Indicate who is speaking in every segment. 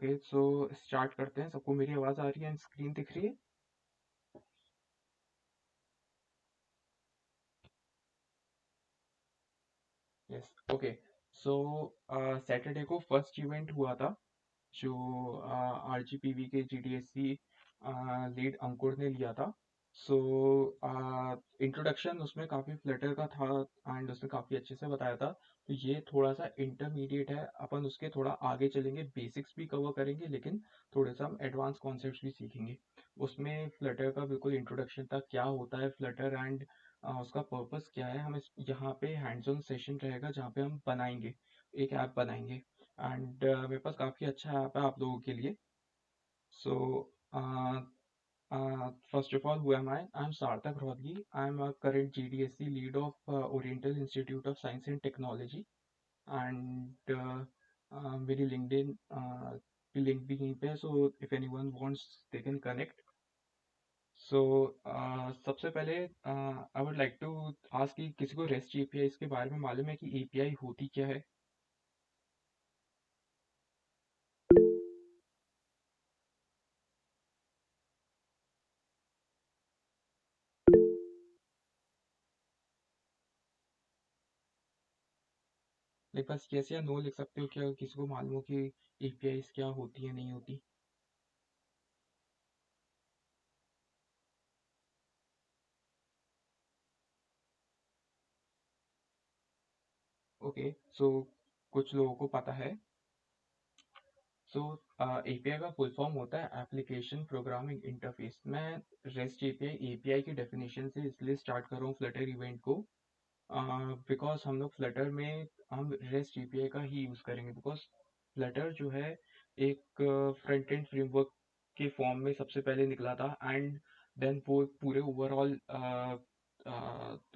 Speaker 1: Okay, so start करते हैं। सबको मेरी आवाज़ आ रही है, स्क्रीन दिख रही है? Yes, okay. सो सैटरडे को फर्स्ट इवेंट हुआ था, जो आरजीपीवी के जीडीएससी लीड अंकुर ने लिया था। सो इंट्रोडक्शन उसमें काफ़ी फ्लटर का था एंड उसने काफ़ी अच्छे से बताया था। तो ये थोड़ा सा इंटरमीडिएट है, अपन उसके थोड़ा आगे चलेंगे, बेसिक्स भी कवर करेंगे, लेकिन थोड़े सा हम एडवांस कॉन्सेप्ट्स भी सीखेंगे। उसमें फ्लटर का बिल्कुल इंट्रोडक्शन था, क्या होता है फ्लटर एंड उसका पर्पस क्या है। हम यहाँ पे हैंड्स ऑन सेशन रहेगा जहाँ पे हम बनाएंगे, एक ऐप बनाएंगे। एंड मेरे पास काफ़ी अच्छा ऐप है आप लोगों के लिए। सो first of all, who am I? I'm Sarthak Rodgi. I'm a current GDSC lead of Oriental Institute of Science and Technology. And मेरी LinkedIn की लिंक भी यहीं पे है, so if anyone wants, they can connect. So सबसे पहले I would like to ask कि किसी को REST API इसके बारे में मालूम है कि API होती क्या है? लाइक बस yes या no लिख सकते हो क्या? किसी को मालूम हो कि APIs क्या होती है, नहीं होती? ओके, सो कुछ लोगों को पता है। सो एपीआई का फुल फॉर्म होता है एप्लीकेशन प्रोग्रामिंग इंटरफेस। मैं रेस्ट एपीआई एपीआई की डेफिनेशन से इसलिए स्टार्ट कर रहा हूँ फ्लटर इवेंट को, बिकॉज हम लोग फ्लटर में हम रेस्ट एपीआई का ही यूज़ करेंगे। बिकॉज फ्लटर जो है एक फ्रंट एंड फ्रेमवर्क के फॉर्म में सबसे पहले निकला था, एंड देन वो पूरे ओवरऑल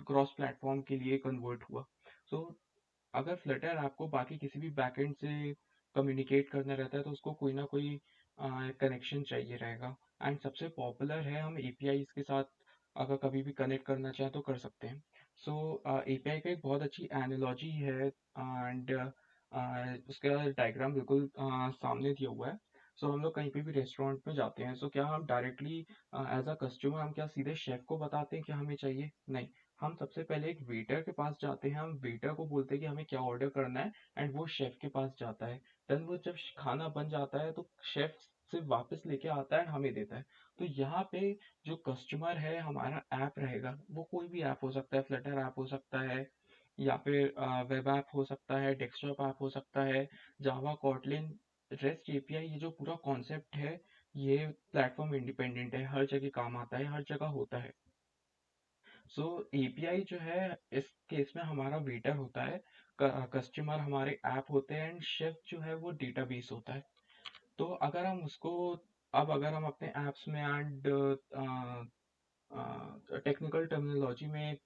Speaker 1: क्रॉस प्लेटफॉर्म के लिए कन्वर्ट हुआ। सो अगर फ्लटर आपको बाकी किसी भी बैकएंड से कम्युनिकेट करना रहता है तो उसको कोई ना कोई कनेक्शन चाहिए रहेगा। एंड सबसे पॉपुलर है, हम एपीआई के साथ अगर कभी भी कनेक्ट करना चाहें तो कर सकते हैं। सो एपीआई का एक बहुत अच्छी एनालॉजी है, एंड उसका डायग्राम बिल्कुल सामने दिया हुआ है। सो हम लोग कहीं पे भी रेस्टोरेंट में जाते हैं, सो क्या हम डायरेक्टली एज अ कस्टमर हम क्या सीधे शेफ को बताते हैं कि हमें चाहिए? नहीं, हम सबसे पहले एक वेटर के पास जाते हैं, हम वेटर को बोलते हैं कि हमें क्या ऑर्डर करना है, एंड वो शेफ के पास जाता है। देन वो जब खाना बन जाता है तो शेफ से वापस लेके आता है एंड हमें देता है। तो यहाँ पे जो कस्टमर है हमारा ऐप रहेगा, वो कोई भी ऐप हो सकता है, फ्लटर ऐप हो सकता है, या फिर वेब ऐप हो सकता है, डेस्कटॉप ऐप हो सकता है, जावा, कॉटलिन, रेस्ट एपीआई। ये जो पूरा कॉन्सेप्ट है, ये प्लेटफॉर्म इंडिपेंडेंट है, हर जगह काम आता है, हर जगह होता है। सो एपीआई जो है, इस केस में हमारा वेटर होता है, कस्टमर हमारे ऐप होते हैं, एंड शेफ जो है वो डेटाबेस होता है। तो अगर हम उसको, अब अगर हम अपने ऐप्स में एंड टेक्निकल टर्मिनोलॉजी में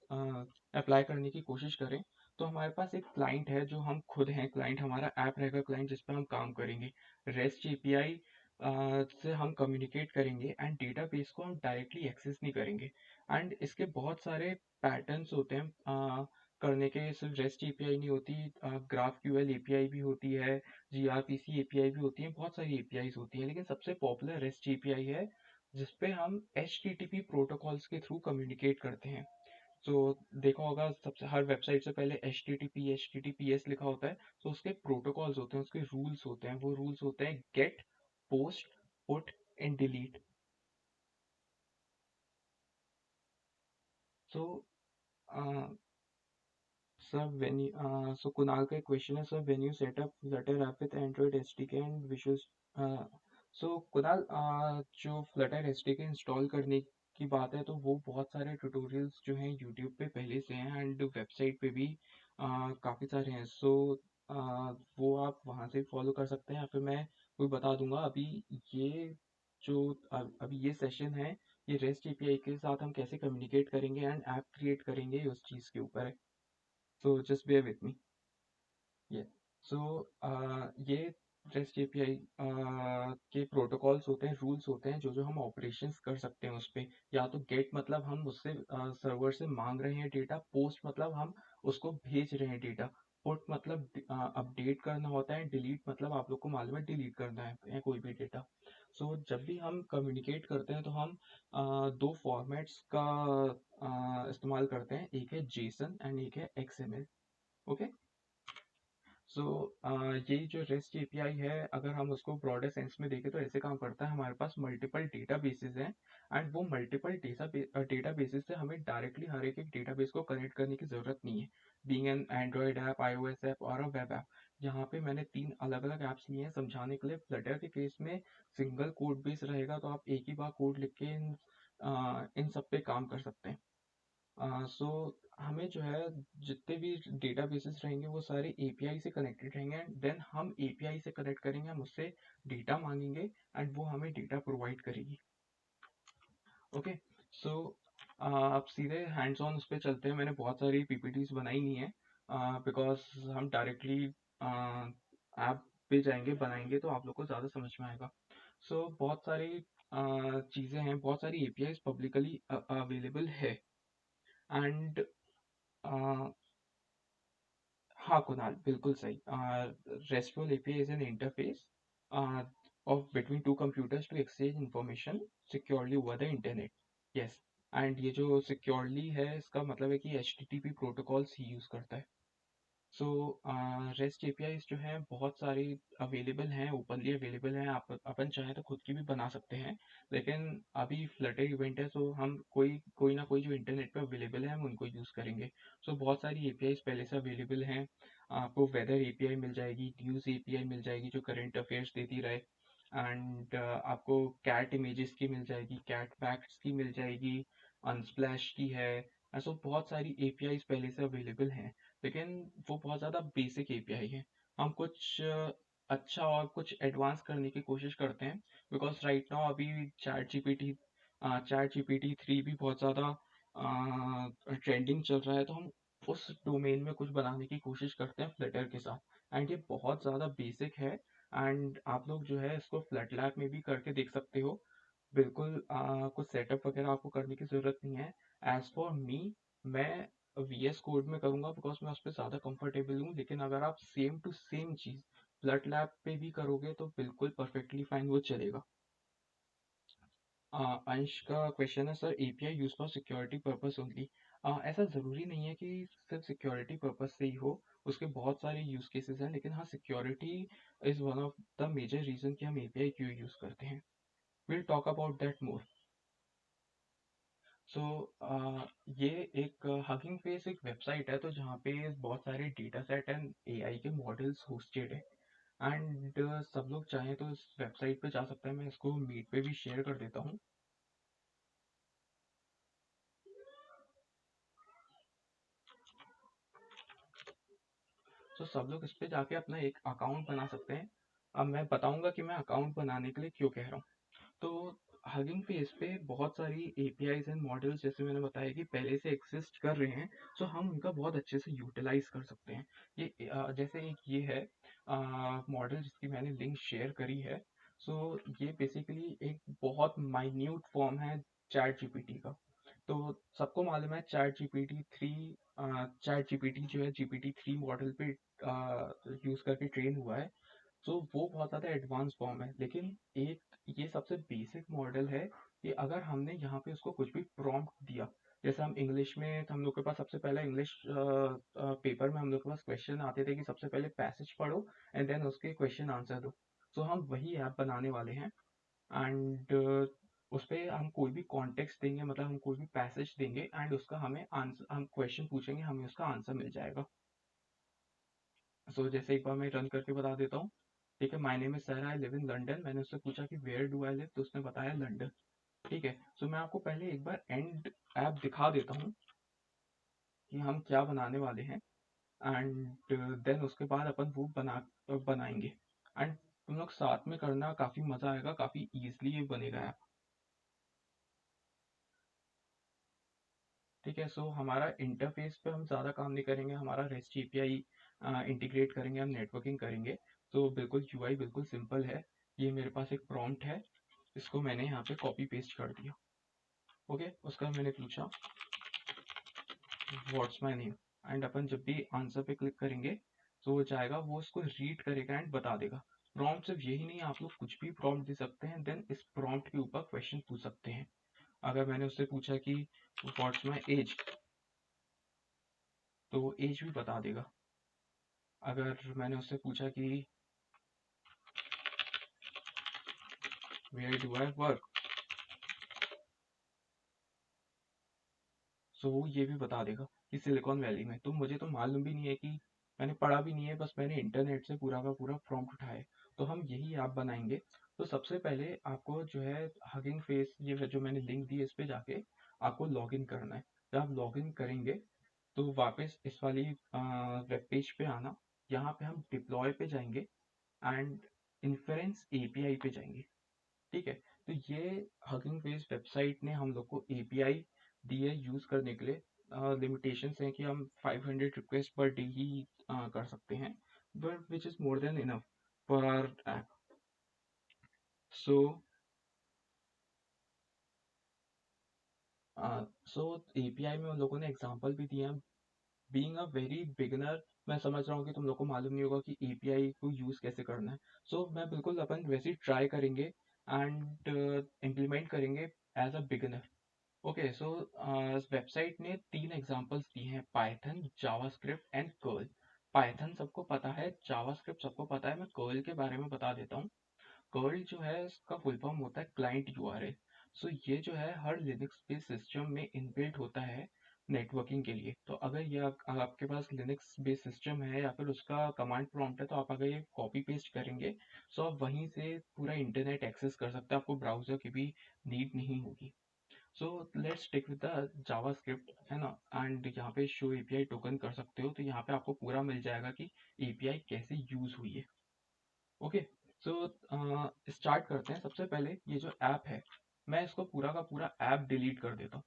Speaker 1: अप्लाई करने की कोशिश करें, तो हमारे पास एक क्लाइंट है जो हम खुद हैं, क्लाइंट हमारा ऐप रहेगा, क्लाइंट जिस पे हम काम करेंगे। रेस्ट एपीआई से हम कम्युनिकेट करेंगे एंड डेटाबेस को हम डायरेक्टली एक्सेस नहीं करेंगे। एंड इसके बहुत सारे पैटर्न्स होते हैं करने के। सिर्फ रेस्ट एपीआई नहीं होती, ग्राफ क्यूएल एपीआई भी होती है, जीआरपीसी एपीआई भी होती है, बहुत सारी एपीआई होती हैं, लेकिन सबसे पॉपुलर रेस्ट एपीआई है, जिसपे हम HTTP प्रोटोकॉल्स के थ्रू कम्युनिकेट करते हैं। तो देखा होगा, सबसे हर वेबसाइट से पहले HTTPS लिखा होता है। तो उसके प्रोटोकॉल्स होते हैं, उसके रूल्स होते हैं, वो रूल्स होते हैं get, post, put and delete. So sir so Kunal का क्वेश्चन है, sir when you set up Flutter app with Android SDK and visual. So Kunal, जो फ्लटर एसडीके इंस्टॉल करने की बात है, तो वो बहुत सारे ट्यूटोरियल्स जो हैं यूट्यूब पे पहले से हैं, एंड वेबसाइट पे भी काफ़ी सारे हैं। सो वो आप वहाँ से फॉलो कर सकते हैं, या फिर मैं कोई बता दूंगा। अभी ये जो अभी ये सेशन है, ये रेस्ट एपीआई के साथ हम कैसे कम्युनिकेट करेंगे एंड ऐप क्रिएट करेंगे, उस चीज़ के ऊपर है। So just bear with me. Yeah. So ये REST API के प्रोटोकॉल्स होते हैं, रूल्स होते हैं, जो जो हम ऑपरेशंस कर सकते हैं उस पे। या तो गेट मतलब हम उससे सर्वर से मांग रहे हैं डेटा, पोस्ट मतलब हम उसको भेज रहे हैं डेटा। पुट मतलब अपडेट करना होता है, डिलीट मतलब आप लोग को मालूम है डिलीट करना है या कोई भी डेटा। सो जब भी हम कम्युनिकेट करते हैं तो हम दो फॉर्मेट्स का इस्तेमाल करते हैं, एक है जेसन एंड एक है एक्सएमएल। ओके। सो ये जो रेस्ट एपीआई है, अगर हम उसको ब्रॉडर सेंस में देखें तो ऐसे काम करता है, हमारे पास मल्टीपल डेटाबेसेस हैं एंड वो मल्टीपल डेटाबेसेस से हमें डायरेक्टली हर एक डेटाबेस को कनेक्ट करने की ज़रूरत नहीं है। Being an Android app, iOS app और अ वेब ऐप, यहाँ पे मैंने तीन अलग अलग ऐप्स लिए हैं समझाने के लिए। फ्लटर के केस में सिंगल कोड बेस रहेगा, तो आप एक ही बार कोड लिख के इन सब पे काम कर सकते हैं। सो हमें जो है जितने भी डेटाबेसेस रहेंगे वो सारे एपीआई से कनेक्टेड रहेंगे एंड देन हम एपीआई से कनेक्ट करेंगे, हम उससे डेटा मांगेंगे एंड वो हमें डेटा प्रोवाइड करेगी। ओके। सो अब सीधे हैंड्स ऑन उस पर चलते हैं। मैंने बहुत सारी पीपीटीज बनाई नहीं है बिकॉज हम डायरेक्टली ऐप पे जाएंगे बनाएंगे तो आप लोग को ज़्यादा समझ में आएगा। सो बहुत सारी चीज़ें हैं, बहुत सारी एपीआईज पब्लिकली अवेलेबल है एंड हाँ कुणाल, बिल्कुल सही। RESTful API is an interface of between two computers to exchange information securely over the internet. Yes, and ये जो securely है इसका मतलब है कि HTTP प्रोटोकॉल्स ही यूज़ करता है। सो रेस्ट एपीआईज जो हैं बहुत सारी अवेलेबल हैं, ओपनली अवेलेबल हैं, आप अपन चाहें तो खुद की भी बना सकते हैं। लेकिन अभी फ्लटर इवेंट है, सो हम कोई कोई ना कोई जो इंटरनेट पे अवेलेबल है हम उनको यूज़ करेंगे। सो बहुत सारी एपीआईज पहले से अवेलेबल हैं। आपको वेदर एपीआई मिल जाएगी, न्यूज़ एपीआई मिल जाएगी जो करंट अफेयर्स देती रहे एंड आपको कैट इमेजेस की मिल जाएगी, कैट फैक्ट्स की मिल जाएगी, अनस्प्लैश की है। ऐसा बहुत सारी एपीआईज पहले से अवेलेबल हैं, लेकिन वो बहुत ज़्यादा बेसिक एपीआई है। हम कुछ अच्छा और कुछ एडवांस करने की कोशिश करते हैं बिकॉज राइट नाउ अभी चैट जीपीटी 3 भी बहुत ज़्यादा ट्रेंडिंग चल रहा है, तो हम उस डोमेन में कुछ बनाने की कोशिश करते हैं फ्लटर के साथ एंड ये बहुत ज़्यादा बेसिक है एंड आप लोग जो है इसको फ्लट लैब में भी करके देख सकते हो। बिल्कुल कुछ सेटअप वगैरह आपको करने की ज़रूरत नहीं है। एज फॉर मी, मैं वीएस कोड में करूँगा बिकॉज मैं उस पर ज़्यादा कंफर्टेबल हूँ, लेकिन अगर आप सेम टू सेम चीज़ फ्लट लैब पे भी करोगे तो बिल्कुल परफेक्टली फाइन वो चलेगा। अंश का क्वेश्चन है, sir API use for security purpose only? ऐसा ज़रूरी नहीं है कि सिर्फ सिक्योरिटी पर्पस से ही हो, उसके बहुत सारे यूज केसेस हैं, लेकिन हाँ security is one of the major reason कि हम एपीआई क्यों यूज़ करते हैं। Will talk about that more. So ये एक हगिंग फेस एक वेबसाइट है, तो जहाँ पे बहुत सारे डेटा सेट एंड एआई के मॉडल्स होस्टेड है एंड सब लोग चाहें तो इस वेबसाइट पे जा सकते हैं। मैं इसको मीट पे भी शेयर कर देता हूँ। तो सब लोग इस पे जाके अपना एक अकाउंट बना सकते हैं। अब मैं बताऊंगा कि मैं अकाउंट बनाने के लिए क्यों कह रहा हूँ। तो हगिंग फेस पे बहुत सारी एपीआईज एंड मॉडल्स जैसे मैंने बताया कि पहले से एग्जिस्ट कर रहे हैं, सो हम उनका बहुत अच्छे से यूटिलाइज कर सकते हैं। ये जैसे एक ये है मॉडल जिसकी मैंने लिंक शेयर करी है। सो ये बेसिकली एक बहुत माइन्यूट फॉर्म है चैट जीपीटी का। तो सबको मालूम है चैट जीपीटी जो है GPT-3 मॉडल पे यूज करके ट्रेन हुआ है। तो वो बहुत ज़्यादा एडवांस फॉर्म है, लेकिन एक ये सबसे बेसिक मॉडल है कि अगर हमने यहाँ पे उसको कुछ भी प्रॉम्प्ट दिया, जैसे हम इंग्लिश में, हम लोग के पास सबसे पहले इंग्लिश पेपर में हम लोग के पास क्वेश्चन आते थे कि सबसे पहले पैसेज पढ़ो एंड देन उसके क्वेश्चन आंसर दो। तो हम वही ऐप बनाने वाले हैं एंड उस पे हम कोई भी कॉन्टेक्स्ट देंगे, मतलब हम कोई भी पैसेज देंगे एंड उसका हमें आंसर, हम क्वेश्चन पूछेंगे, हमें उसका आंसर मिल जाएगा। जैसे एक बार मैं रन करके बता देता हूँ। ठीक है, my name is sir, I live in London. मैंने उससे पूछा कि वेयर डू आई लिव, तो उसने बताया लंदन। ठीक है, मैं आपको पहले एक बार एंड ऐप दिखा देता हूँ कि हम क्या बनाने वाले हैं एंड देन उसके बाद अपन वो बनाएंगे एंड तुम लोग साथ में करना, काफी मजा आएगा, काफी इजीली ये बनेगा ऐप। ठीक है, हमारा इंटरफेस पे हम ज़्यादा काम नहीं करेंगे, हमारा रेस्ट एपीआई इंटीग्रेट करेंगे, हम नेटवर्किंग करेंगे। बिल्कुल यूआई बिल्कुल सिंपल है। ये मेरे पास एक प्रॉम्प्ट है, इसको मैंने यहाँ पे कॉपी पेस्ट कर दिया। ओके, उसका मैंने पूछा व्हाट्स माय नेम एंड अपन जब भी आंसर पे क्लिक करेंगे तो वो जाएगा, वो उसको रीड करेगा एंड बता देगा। प्रॉम्प्ट सिर्फ यही नहीं, आप लोग कुछ भी प्रॉम्प्ट दे सकते हैं, देन इस प्रॉम्प्ट के ऊपर क्वेश्चन पूछ सकते हैं। अगर मैंने उससे पूछा कि व्हाट्स माई एज, तो वो एज भी बता देगा। अगर मैंने उससे पूछा कि वेयर डू आई वर्क, सो वो ये भी बता देगा कि सिलिकॉन वैली में। तो मुझे तो मालूम भी नहीं है, कि मैंने पढ़ा भी नहीं है, बस मैंने इंटरनेट से पूरा का पूरा प्रॉम्प्ट उठाया है। तो हम यही ऐप बनाएंगे। तो सबसे पहले आपको जो है हगिंग फेस, ये जो मैंने लिंक दी है, इस पे जाके आपको लॉग इन करना है। जब आप लॉग इन करेंगे तो वापस इस वाली वेब पेज पे आना। यहाँ पे हम डिप्लॉय पे जाएंगे एंड इन्फेरेंस एपीआई पे जाएंगे। ठीक है। तो ये हगिंग फेस वेबसाइट ने हम लोग को एपीआई दी है यूज करने के लिए। लिमिटेशंस हैं कि हम 500 रिक्वेस्ट पर डे ही कर सकते हैं, but which is more than enough for our app. So so API में उन लोगों ने एग्जांपल भी दिए हैं। बीइंग अ वेरी बिगिनर, मैं समझ रहा हूँ कि तुम लोग को मालूम नहीं होगा कि एपीआई को यूज कैसे करना है। सो मैं बिल्कुल अपन वैसे ही ट्राई करेंगे एंड इम्प्लीमेंट करेंगे as a beginner. Okay, so website ने 3 एग्जांपल्स दिए हैं, Python, JavaScript and curl. Python सबको पता है, जावास्क्रिप्ट सबको पता है, मैं कर्ल के बारे में बता देता हूँ। कर्ल जो है इसका फुल फॉर्म होता है क्लाइंट यूआरएल। सो ये जो है हर लिनक्स बेस्ड सिस्टम में इनबिल्ट होता है नेटवर्किंग के लिए। तो अगर ये आपके पास लिनक्स बेस्ड सिस्टम है या फिर उसका कमांड प्रॉम्प्ट है, तो आप अगर ये कॉपी पेस्ट करेंगे, तो आप वहीं से पूरा इंटरनेट एक्सेस कर सकते हैं, आपको ब्राउजर की भी नीड नहीं होगी। So let's stick with the JavaScript, है ना। एंड यहाँ पे शो एपीआई टोकन कर सकते हो, तो यहाँ पे आपको पूरा मिल जाएगा कि एपीआई कैसे यूज हुई है। ओके, सो स्टार्ट करते हैं। सबसे पहले ये जो ऐप है, मैं इसको पूरा का पूरा ऐप डिलीट कर देता हूँ।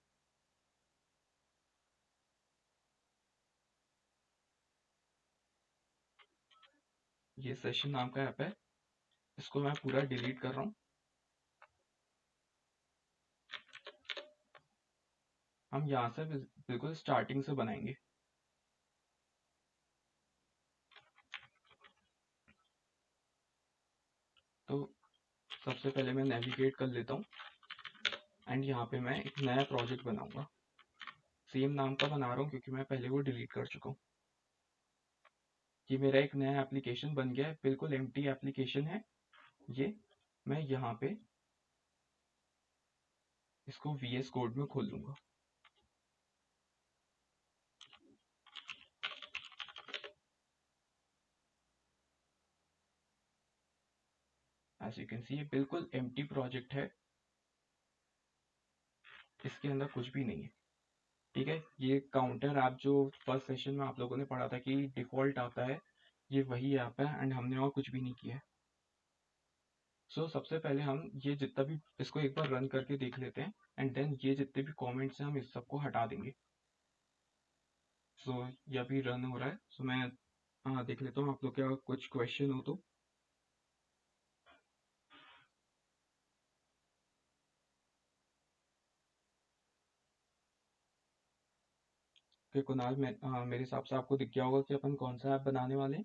Speaker 1: ये सेशन नाम का ऐप है, इसको मैं पूरा डिलीट कर रहा हूँ। हम यहाँ से बिल्कुल स्टार्टिंग से बनाएंगे। तो सबसे पहले मैं नेविगेट कर लेता हूँ एंड यहाँ पे मैं एक नया प्रोजेक्ट बनाऊंगा। सेम नाम का बना रहा हूँ क्योंकि मैं पहले वो डिलीट कर चुका हूँ। ये मेरा एक नया एप्लीकेशन बन गया है, बिल्कुल एम्प्टी एप्लीकेशन है ये। मैं यहाँ पे इसको वीएस कोड में खोल लूंगा। एज यू कैन सी, ये बिल्कुल एम्प्टी प्रोजेक्ट है, इसके अंदर कुछ भी नहीं है। ठीक है, ये काउंटर ऐप जो फर्स्ट सेशन में आप लोगों ने पढ़ा था कि डिफॉल्ट आता है, ये वही ऐप है एंड हमने और कुछ भी नहीं किया है। सो सबसे पहले हम ये जितना भी, इसको एक बार रन करके देख लेते हैं एंड देन ये जितने भी कमेंट्स हैं हम इस सबको हटा देंगे। सो ये अभी रन हो रहा है। सो मैं देख लेता हूँ आप लोग क्या कुछ क्वेश्चन हो तो। कि कुणाल, मेरे हिसाब से आपको दिख गया होगा कि अपन कौन सा ऐप बनाने वाले हैं।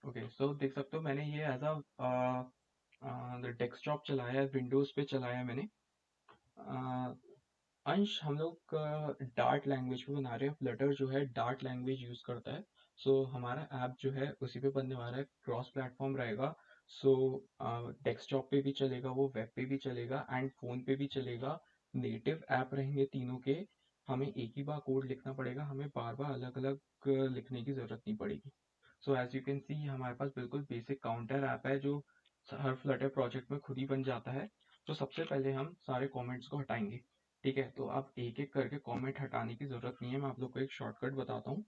Speaker 1: ओके, सो देख सकते हो मैंने ये एज अ डेस्कटॉप चलाया है, विंडोज पे चलाया है मैंने। अ, अंश, हम लोग डार्ट लैंग्वेज पे बना रहे हैं। फ्लटर जो है डार्ट लैंग्वेज यूज करता है। सो हमारा ऐप जो है उसी पे बनने वाला है, क्रॉस प्लेटफॉर्म रहेगा। सो डेस्कटॉप पे भी चलेगा, वो वेब पे भी चलेगा एंड फोन पे भी चलेगा। नेटिव ऐप रहेंगे तीनों के। हमें एक ही बार कोड लिखना पड़ेगा, हमें बार बार अलग अलग लिखने की जरूरत नहीं पड़ेगी। So as you can see, हमारे पास बिल्कुल बेसिक काउंटर ऐप है जो हर फ्लटर प्रोजेक्ट में खुद ही बन जाता है। तो सबसे पहले हम सारे कमेंट्स को हटाएंगे। ठीक है, तो आप एक एक करके कमेंट हटाने की जरूरत नहीं है, मैं आप लोग को एक शॉर्टकट बताता हूँ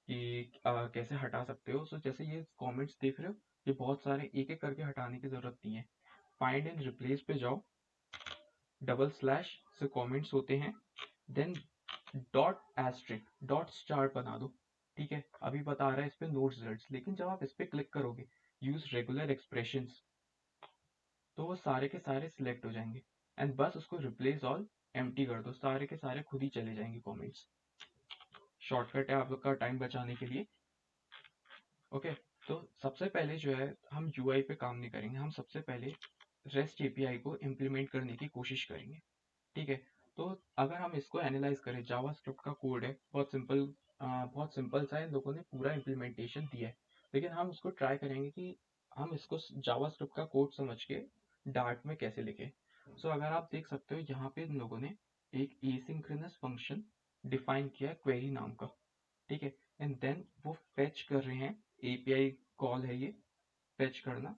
Speaker 1: कि कैसे हटा सकते हो। सो जैसे ये कमेंट्स देख रहे हो, ये बहुत सारे एक एक करके हटाने की जरूरत नहीं है। फाइंड एंड रिप्लेस पे जाओ, डबल स्लैश से कमेंट्स होते हैं, then dot asterisk dot star बना दो। ठीक है, अभी बता रहा है इस पे नोट रिजल्ट्स, लेकिन जब आप इस पे क्लिक करोगे यूज रेगुलर एक्सप्रेशंस, तो वो सारे के सारे सिलेक्ट हो जाएंगे। एंड बस उसको रिप्लेस ऑल एम्प्टी कर दो, सारे के सारे खुद ही चले जाएंगे कमेंट्स। शॉर्टकट है आप लोग का टाइम बचाने के लिए। ओके, तो सबसे पहले जो है हम यूआई पे काम नहीं करेंगे, हम सबसे पहले रेस्ट एपीआई को इम्प्लीमेंट करने की कोशिश करेंगे। ठीक है, तो अगर हम इसको एनालाइज करें, जावास्क्रिप्ट का कोड है बहुत सिंपल सा है, इन लोगों ने पूरा इम्प्लीमेंटेशन दिया है, लेकिन हम उसको ट्राई करेंगे कि हम इसको जावास्क्रिप्ट का कोड समझ के डार्ट में कैसे लिखें। सो अगर आप देख सकते हो यहाँ पे इन लोगों ने एक एसिंक्रोनस फंक्शन डिफाइन किया क्वेरी नाम का। ठीक है, एंड देन वो फेच कर रहे हैं, एपीआई कॉल है ये, फेच करना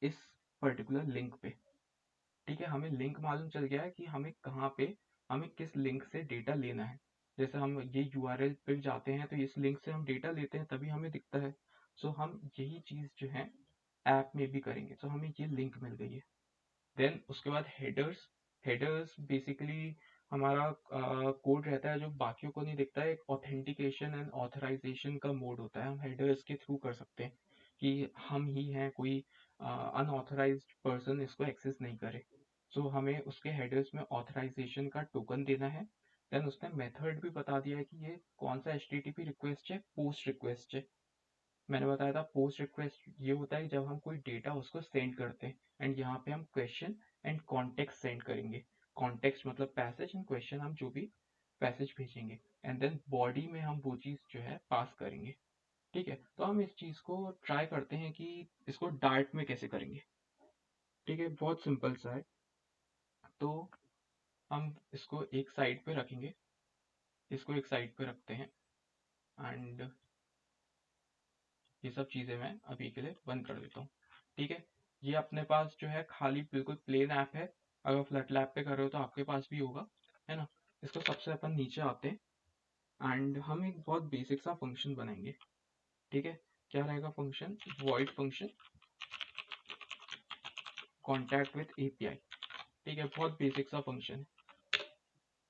Speaker 1: इस पर्टिकुलर लिंक पे। ठीक है, हमें लिंक मालूम चल गया है कि हमें कहाँ पे, हमें किस लिंक से डेटा लेना है। जैसे हम ये यूआरएल पे जाते हैं तो इस लिंक से हम डेटा लेते हैं, तभी हमें दिखता है। सो हम यही चीज़ जो है ऐप में भी करेंगे। सो हमें ये लिंक मिल गई है। देन उसके बाद हेडर्स। हेडर्स बेसिकली हमारा कोड रहता है जो बाकियों को नहीं दिखता है, एक ऑथेंटिकेशन एंड ऑथराइजेशन का मोड होता है, हम हेडर्स के थ्रू कर सकते हैं कि हम ही हैं, कोई अनऑथराइज्ड पर्सन इसको एक्सेस नहीं करे। सो हमें उसके हेडर्स में ऑथराइजेशन का टोकन देना है। देन उसने मेथड भी बता दिया है कि ये कौन सा HTTP रिक्वेस्ट है, पोस्ट रिक्वेस्ट है। मैंने बताया था पोस्ट रिक्वेस्ट ये होता है जब हम कोई डेटा उसको सेंड करते हैं, एंड यहाँ पे हम क्वेश्चन एंड कॉन्टेक्स्ट सेंड करेंगे। कॉन्टेक्स्ट मतलब पैसेज, एंड क्वेश्चन हम जो भी पैसेज भेजेंगे, एंड देन बॉडी में हम वो चीज़ जो है पास करेंगे। ठीक है, तो हम इस चीज़ को ट्राई करते हैं कि इसको डार्ट में कैसे करेंगे। ठीक है, बहुत सिंपल सा है। तो हम इसको एक साइड पे रखेंगे, इसको एक साइड पे रखते हैं, एंड ये सब चीज़ें मैं अभी के लिए बंद कर देता हूँ। ठीक है, ये अपने पास जो है खाली बिल्कुल प्लेन ऐप है। अगर फ्लट लैब पे कर रहे हो तो आपके पास भी होगा, है ना। इसको सबसे अपन नीचे आते हैं, एंड हम एक बहुत बेसिक सा फंक्शन बनाएंगे। ठीक है, क्या रहेगा function, void function contact with API. ठीक है, बहुत बेसिक सा फंक्शन है।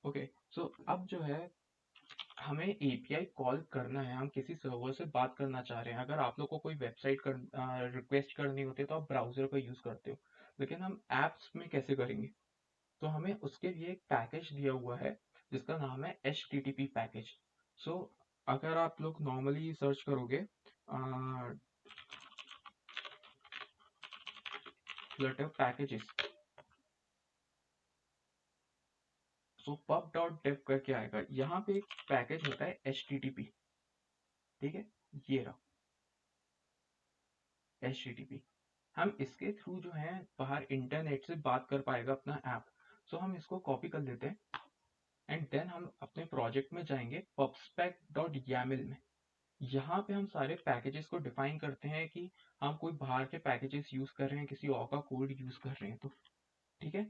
Speaker 1: ओके, सो अब जो है हमें एपीआई कॉल करना है, हम किसी सर्वर से बात करना चाह रहे हैं। अगर आप लोग को कोई वेबसाइट रिक्वेस्ट करनी होती है तो आप ब्राउजर का यूज करते हो, लेकिन हम एप्स में कैसे करेंगे। तो हमें उसके लिए एक पैकेज दिया हुआ है जिसका नाम है HTTP पैकेज। सो अगर आप लोग नॉर्मली सर्च करोगे फ्लटर पैकेजेस, सो pub.dev करके आएगा, यहाँ पे एक पैकेज होता है HTTP। ठीक है, ये रहा HTTP। हम इसके थ्रू जो है बाहर इंटरनेट से बात कर पाएगा अपना ऐप। सो हम इसको कॉपी कर लेते हैं, एंड देन हम अपने प्रोजेक्ट में जाएंगे pubspec.yaml में। यहाँ पे हम सारे पैकेजेस को डिफाइन करते हैं कि हम कोई बाहर के पैकेजेस यूज कर रहे हैं, किसी और का कोड यूज कर रहे हैं तो। ठीक है,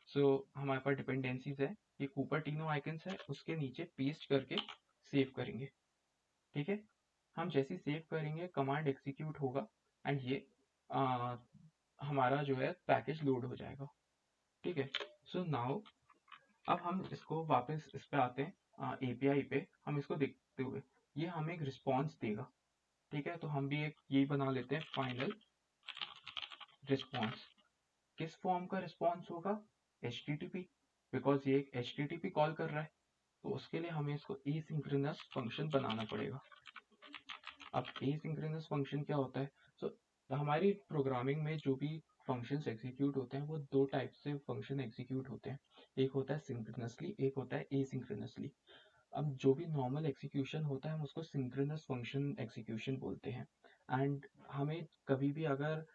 Speaker 1: सो हमारे पास डिपेंडेंसीज है, ये कुपर्टिनो आइकन्स है, उसके नीचे पेस्ट करके सेव करेंगे। ठीक है, हम जैसे सेव करेंगे कमांड एग्जीक्यूट होगा, एंड ये आ, हमारा जो है पैकेज लोड हो जाएगा। ठीक है, सो नाउ अब हम इसको वापस इस पे आते हैं एपीआई पे, हम इसको देखते हुए ये हमें एक रिस्पॉन्स देगा। ठीक है, तो हम भी एक यही बना लेते हैं, फाइनल रिस्पॉन्स। किस फॉर्म का रिस्पॉन्स होगा, HTTP, बिकॉज ये एक HTTP कॉल कर रहा है, तो उसके लिए हमें इसको एसिंक्रोनस फंक्शन बनाना पड़ेगा। अब एसिंक्रोनस फंक्शन क्या होता है, सो हमारी प्रोग्रामिंग में जो भी फंक्शंस एग्जीक्यूट होते हैं वो दो टाइप से फंक्शन एग्जीक्यूट होते हैं, एक होता है सिंक्रोनसली, एक होता है एसिंक्रोनसली। अब जो भी नॉर्मल एग्जीक्यूशन होता है हम उसको सिंक्रोनस फंक्शन एग्जीक्यूशन बोलते हैं। एंड हमें कभी भी अगर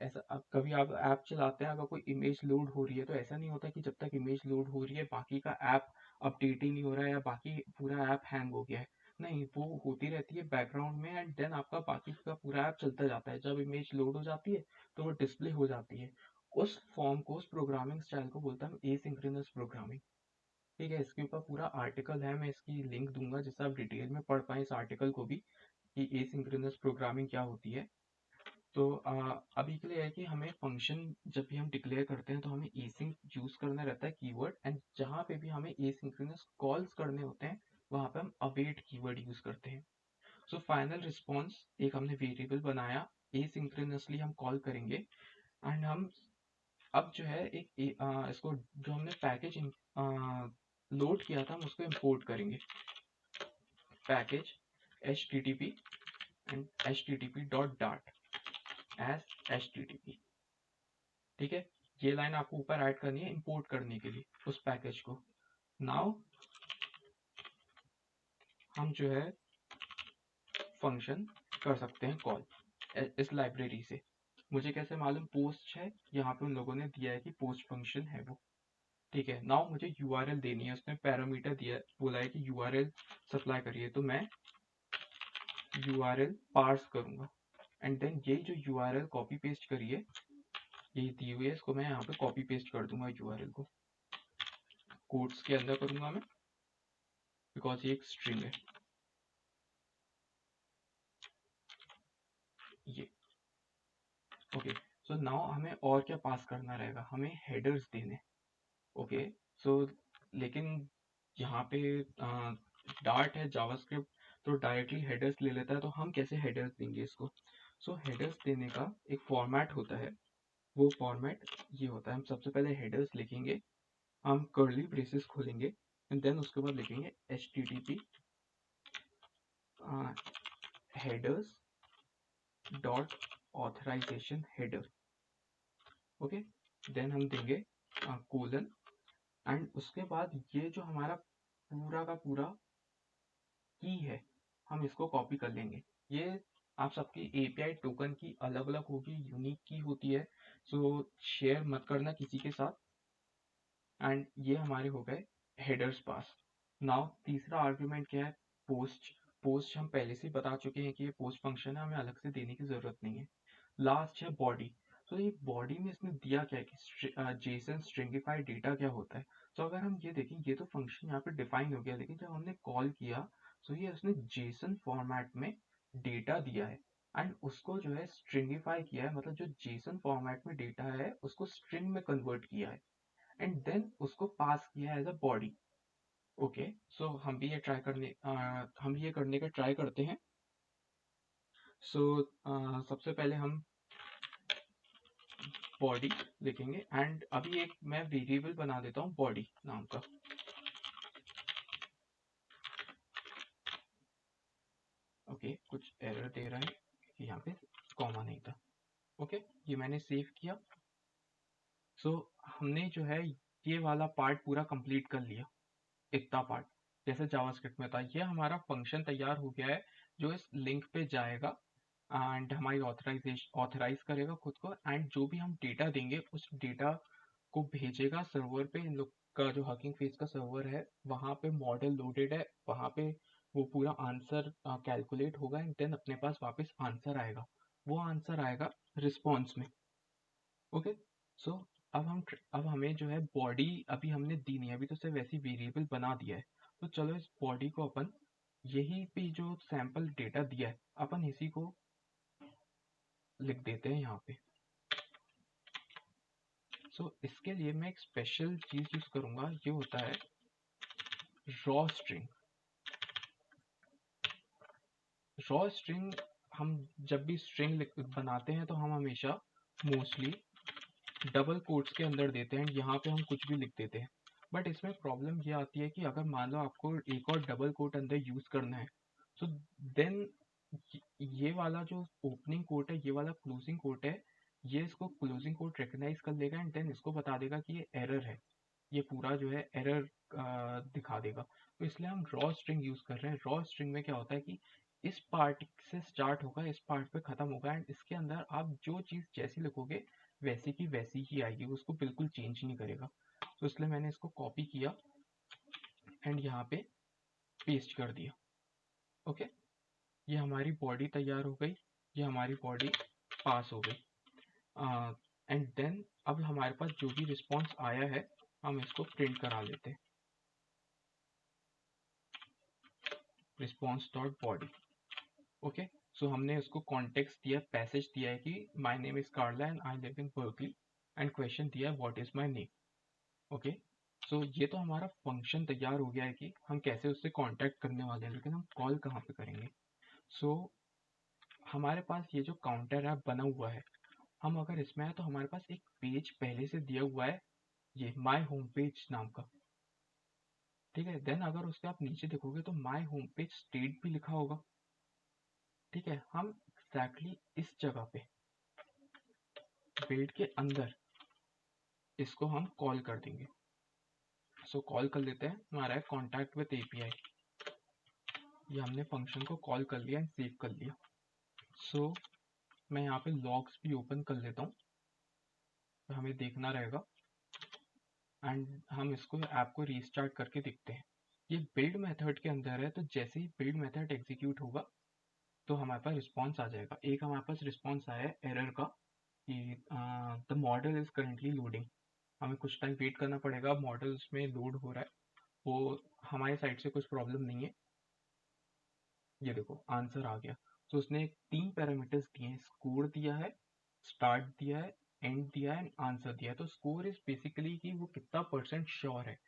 Speaker 1: ऐसा कभी आप ऐप चलाते हैं, अगर कोई इमेज लोड हो रही है तो ऐसा नहीं होता कि जब तक इमेज लोड हो रही है बाकी का ऐप अपडेट ही नहीं हो रहा है या बाकी पूरा ऐप हैंग हो गया है। नहीं, वो होती रहती है बैकग्राउंड में, एंड देन आपका बाकी का पूरा ऐप चलता जाता है। जब इमेज लोड हो जाती है तो वो डिस्प्ले हो जाती है। उस फॉर्म को, उस प्रोग्रामिंग स्टाइल को बोलते हैं हम एसिंक्रोनस प्रोग्रामिंग। ठीक है, इसके ऊपर पूरा आर्टिकल है, मैं इसकी लिंक दूंगा जिससे आप डिटेल में पढ़ पाएं इस आर्टिकल को भी, कि एसिंक्रोनस प्रोग्रामिंग क्या होती है। तो अभी के लिए है कि हमें फंक्शन जब भी हम डिक्लेयर करते हैं तो हमें एसिंक यूज करना रहता है कीवर्ड, एंड जहाँ पे भी हमें एसिंक्रोनस कॉल्स करने होते हैं वहाँ पे हम अवेट कीवर्ड यूज करते हैं। सो फाइनल रिस्पॉन्स एक हमने वेरिएबल बनाया, एसिंक्रोनसली हम कॉल करेंगे, एंड हम अब जो है इसको जो हमने पैकेज लोड किया था हम उसको इंपोर्ट करेंगे। Package http and http.dart as http। ठीक है, ये लाइन आपको ऊपर ऐड करनी है इंपोर्ट करने के लिए उस पैकेज को। नाउ हम जो है फंक्शन कर सकते हैं कॉल इस लाइब्रेरी से। मुझे कैसे मालूम पोस्ट है, यहाँ पे उन लोगों ने दिया है कि पोस्ट फंक्शन है वो। ठीक है, नाउ मुझे यूआरएल देनी है, उसमें पैरामीटर दिया बोला है कि यूआरएल सप्लाई करिए, तो मैं यूआरएल पार्स करूंगा एंड देन यही जो यूआरएल कॉपी पेस्ट करिए यही दी हुई है, इसको मैं यहाँ पे कॉपी पेस्ट कर दूंगा यूआरएल को, कोट्स के अंदर करूंगा मैं बिकॉज ये एक स्ट्रिंग है। ये ओके, सो नाउ हमें और क्या पास करना रहेगा, हमें हेडर्स देने। ओके, सो लेकिन यहाँ पे डार्ट है जावास्क्रिप्ट तो डायरेक्टली हेडर्स ले लेता है, तो हम कैसे हेडर्स देंगे इसको। सो हेडर्स देने का एक फॉर्मेट होता है, वो फॉर्मेट ये होता है। हम सबसे पहले हेडर्स लिखेंगे, हम कर्ली ब्रेसेस खोलेंगे एंड देन उसके बाद लिखेंगे http headers dot authorization header. Okay, then हम देंगे कोलन एंड उसके बाद ये जो हमारा पूरा का पूरा की है हम इसको कॉपी कर लेंगे। ये आप सबकी एपीआई टोकन की अलग अलग होगी, यूनिक की होती है, सो शेयर मत करना किसी के साथ। एंड ये हमारे हो गए हेडर्स पास। नाउ तीसरा आर्ग्यूमेंट क्या है, पोस्ट। पोस्ट हम पहले से बता चुके हैं कि ये पोस्ट फंक्शन है, हमें अलग से देने की जरूरत नहीं है। लास्ट है बॉडी। तो ये बॉडी में इसने दिया क्या है कि जेसन स्ट्रिंगिफाइड डेटा क्या होता है। तो अगर हम ये देखें, ये तो फंक्शन यहाँ पे डिफाइन हो गया, लेकिन जब हमने कॉल किया तो ये उसने जेसन फॉर्मेट में डेटा दिया है एंड उसको जो है स्ट्रिंगिफाई किया है, मतलब जो जेसन फॉर्मेट में डेटा है उसको स्ट्रिंग में कन्वर्ट किया है एंड देन उसको पास किया एज अ बॉडी। ओके, सो हम ये करने का ट्राई करते हैं। सो सबसे पहले हम बॉडी लिखेंगे एंड अभी एक मैं वेरिएबल बना देता हूँ बॉडी नाम का। ओके, कुछ एरर दे रहा है कि यहाँ पे कॉमा नहीं था। ओके, ये मैंने सेव किया। सो हमने जो है ये वाला पार्ट पूरा कंप्लीट कर लिया, इतना पार्ट जैसे जावास्क्रिप्ट में था। ये हमारा फंक्शन तैयार हो गया है जो इस लिंक पे जाएगा एंड हमारी ऑथराइज करेगा खुद को एंड जो भी हम डेटा देंगे उस डेटा को भेजेगा सर्वर पे। इन लोग का जो हकिंग फेस का सर्वर है वहाँ पे मॉडल लोडेड है, वहाँ पे वो पूरा आंसर कैलकुलेट होगा एंड देन अपने पास वापस आंसर आएगा। वो आंसर आएगा रिस्पॉन्स में। ओके, सो अब हमें जो है बॉडी अभी हमने दी नहीं, अभी तो सिर्फ वैसी वेरिएबल बना दिया है। तो चलो इस बॉडी को अपन यही पे जो सैंपल डेटा दिया है अपन इसी को लिख देते हैं यहाँ पे। सो इसके लिए मैं एक स्पेशल चीज यूज करूंगा, ये होता है रॉ स्ट्रिंग। रॉ स्ट्रिंग हम जब भी स्ट्रिंग बनाते हैं तो हम हमेशा मोस्टली डबल कोट्स के अंदर देते हैं, यहाँ पे हम कुछ भी लिख देते हैं। बट इसमें प्रॉब्लम ये आती है कि अगर मान लो आपको एक और डबल कोट अंदर यूज करना है, सो देन ये वाला जो ओपनिंग कोट है, ये वाला क्लोजिंग कोट है, ये इसको क्लोजिंग कोट रिकग्नाइज कर लेगा एंड देन इसको बता देगा कि ये एरर है, ये पूरा जो है एरर दिखा देगा। तो इसलिए हम रॉ स्ट्रिंग यूज कर रहे हैं। रॉ स्ट्रिंग में क्या होता है कि इस पार्ट से स्टार्ट होगा, इस पार्ट पे खत्म होगा एंड इसके अंदर आप जो चीज जैसी लिखोगे वैसी की वैसी ही आएगी, उसको बिल्कुल चेंज नहीं करेगा। तो इसलिए मैंने इसको कॉपी किया एंड यहाँ पे पेस्ट कर दिया। ओके, ये हमारी बॉडी तैयार हो गई, ये हमारी बॉडी पास हो गई एंड देन अब हमारे पास जो भी रिस्पॉन्स आया है हम इसको प्रिंट करा लेते हैं, response dot body. Okay, so हमने उसको कॉन्टेक्स्ट दिया, पैसेज दिया है कि my name is Carla and I live in Berkeley and question दिया है what is my name. Okay, so ये तो हमारा फंक्शन तैयार हो गया है कि हम कैसे उससे कांटेक्ट करने वाले हैं, लेकिन हम कॉल कहाँ पे करेंगे। सो हमारे पास ये जो काउंटर ऐप बना हुआ है, हम अगर इसमें आए तो हमारे पास एक पेज पहले से दिया हुआ है, ये माय होम पेज नाम का। ठीक है, देन अगर उसके आप नीचे देखोगे तो माय होम पेज स्टेट भी लिखा होगा। ठीक है, हम एग्जैक्टली इस जगह पे बिल्ड के अंदर इसको हम कॉल कर देंगे। सो कॉल कर लेते हैं, हमारा है कॉन्टैक्ट विद एपीआई। ये हमने फंक्शन को कॉल कर लिया एंड सेव कर लिया। सो मैं यहाँ पे लॉग्स भी ओपन कर लेता हूँ, तो हमें देखना रहेगा एंड हम इसको ऐप को रीस्टार्ट करके देखते हैं। ये बिल्ड मेथड के अंदर है, तो जैसे ही बिल्ड मेथड एग्जीक्यूट होगा तो हमारे पास रिस्पॉन्स आ जाएगा। एक हमारे पास रिस्पॉन्स आया है एरर का कि the model is currently loading. हमें कुछ टाइम वेट करना पड़ेगा, मॉडल उसमें लोड हो रहा है, वो हमारे साइड से कुछ प्रॉब्लम नहीं है। ये देखो आंसर आ गया। तो उसने 3 पैरामीटर्स दिए हैं, स्कोर दिया है, स्टार्ट दिया है, एंड दिया है, एंड आंसर दिया है। तो स्कोर इज बेसिकली कि वो कितना परसेंट श्योर है।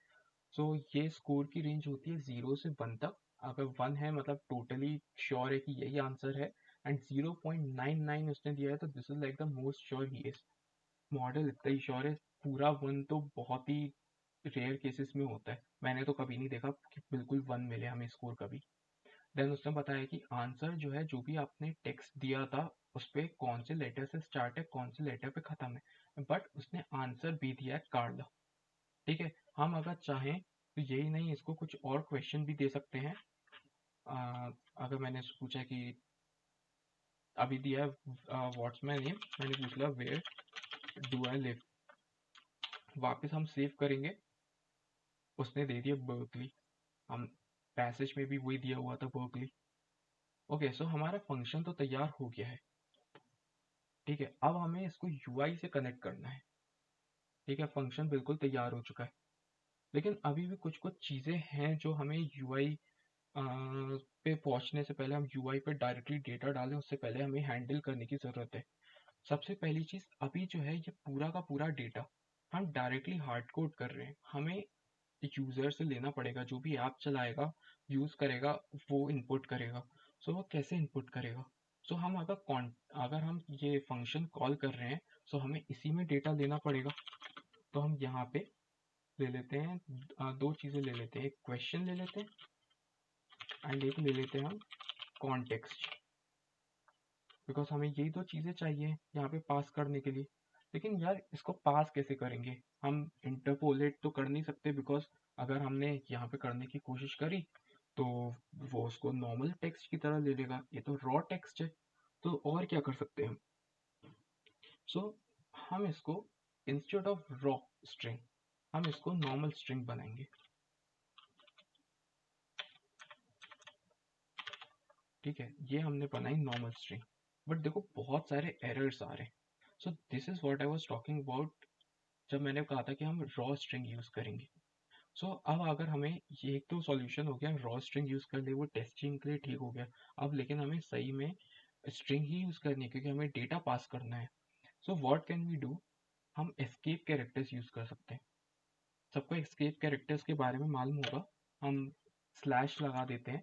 Speaker 1: सो ये स्कोर की रेंज होती है 0 से 1 तक। अगर 1 है मतलब टोटली श्योर है कि यही आंसर है, एंड 0.99 उसने दिया है तो this is like the most sure he is. Model इतना ही श्योर है। पूरा 1 तो बहुत ही रेयर केसेस में होता है, मैंने तो कभी नहीं देखा कि बिल्कुल 1 मिले हमें स्कोर कभी। देन उसने बताया कि आंसर जो है, जो भी आपने टेक्स्ट दिया था उस पे कौन से लेटर से स्टार्ट है, कौन से लेटर पे खत्म है, बट उसने आंसर भी दिया है कार्ला। ठीक है, हम अगर चाहें तो यही नहीं, इसको कुछ और क्वेश्चन भी दे सकते हैं। अगर मैंने पूछा कि अभी दिया है व्हाट्स माय नेम, मैंने पूछ लिया वेयर डू आई लिव, वापस हम सेव करेंगे, उसने दे दिया बर्कली। हम पैसेज में भी वही दिया हुआ था बर्कली। ओके, सो हमारा फंक्शन तो तैयार हो गया है। ठीक है, अब हमें इसको यूआई से कनेक्ट करना है। ठीक है, फंक्शन बिल्कुल तैयार हो चुका है, लेकिन अभी भी कुछ कुछ चीज़ें हैं जो हमें यूआई पे पहुंचने से पहले, हम यूआई पे डायरेक्टली डेटा डालें उससे पहले हमें हैंडल करने की ज़रूरत है। सबसे पहली चीज़, अभी जो है ये पूरा का पूरा डेटा हम डायरेक्टली हार्ड कोड कर रहे हैं। हमें यूज़र से लेना पड़ेगा, जो भी ऐप चलाएगा, यूज़ करेगा, वो इनपुट करेगा। सो वो कैसे इनपुट करेगा? सो हम अगर हम ये फंक्शन कॉल कर रहे हैं, सो हमें इसी में डेटा लेना पड़ेगा। तो हम यहाँ पे ले लेते हैं, दो चीज़ें ले लेते हैं, एक क्वेश्चन ले लेते हैं एंड एक ले लेते हैं हम कॉन्टेक्स्ट, बिकॉज हमें यही दो चीज़ें चाहिए यहाँ पे पास करने के लिए। लेकिन यार इसको पास कैसे करेंगे? हम इंटरपोलेट तो कर नहीं सकते, बिकॉज अगर हमने यहाँ पे करने की कोशिश करी तो वो उसको नॉर्मल टेक्स्ट की तरह ले लेगा, ये तो रॉ टेक्स्ट है। तो और क्या कर सकते हैं हम? सो हम इसको इंस्टेड ऑफ रॉ स्ट्रिंग हम इसको नॉर्मल स्ट्रिंग बनाएंगे। ठीक है, ये हमने बनाई नॉर्मल स्ट्रिंग, बट देखो बहुत सारे एरर्स आ रहे हैं। So this is what I was talking about जब मैंने कहा था कि हम रॉ स्ट्रिंग यूज करेंगे। सो अब अगर हमें ये, एक तो सॉल्यूशन हो गया रॉ स्ट्रिंग यूज कर ले, वो टेस्टिंग के लिए ठीक हो गया। अब लेकिन हमें सही में स्ट्रिंग ही यूज करनी है, क्योंकि हमें डेटा पास करना है। So what can we do? हम एस्केप कैरेक्टर्स यूज कर सकते हैं। सबको एस्केप कैरेक्टर्स के बारे में मालूम होगा। हम स्लैश लगा देते हैं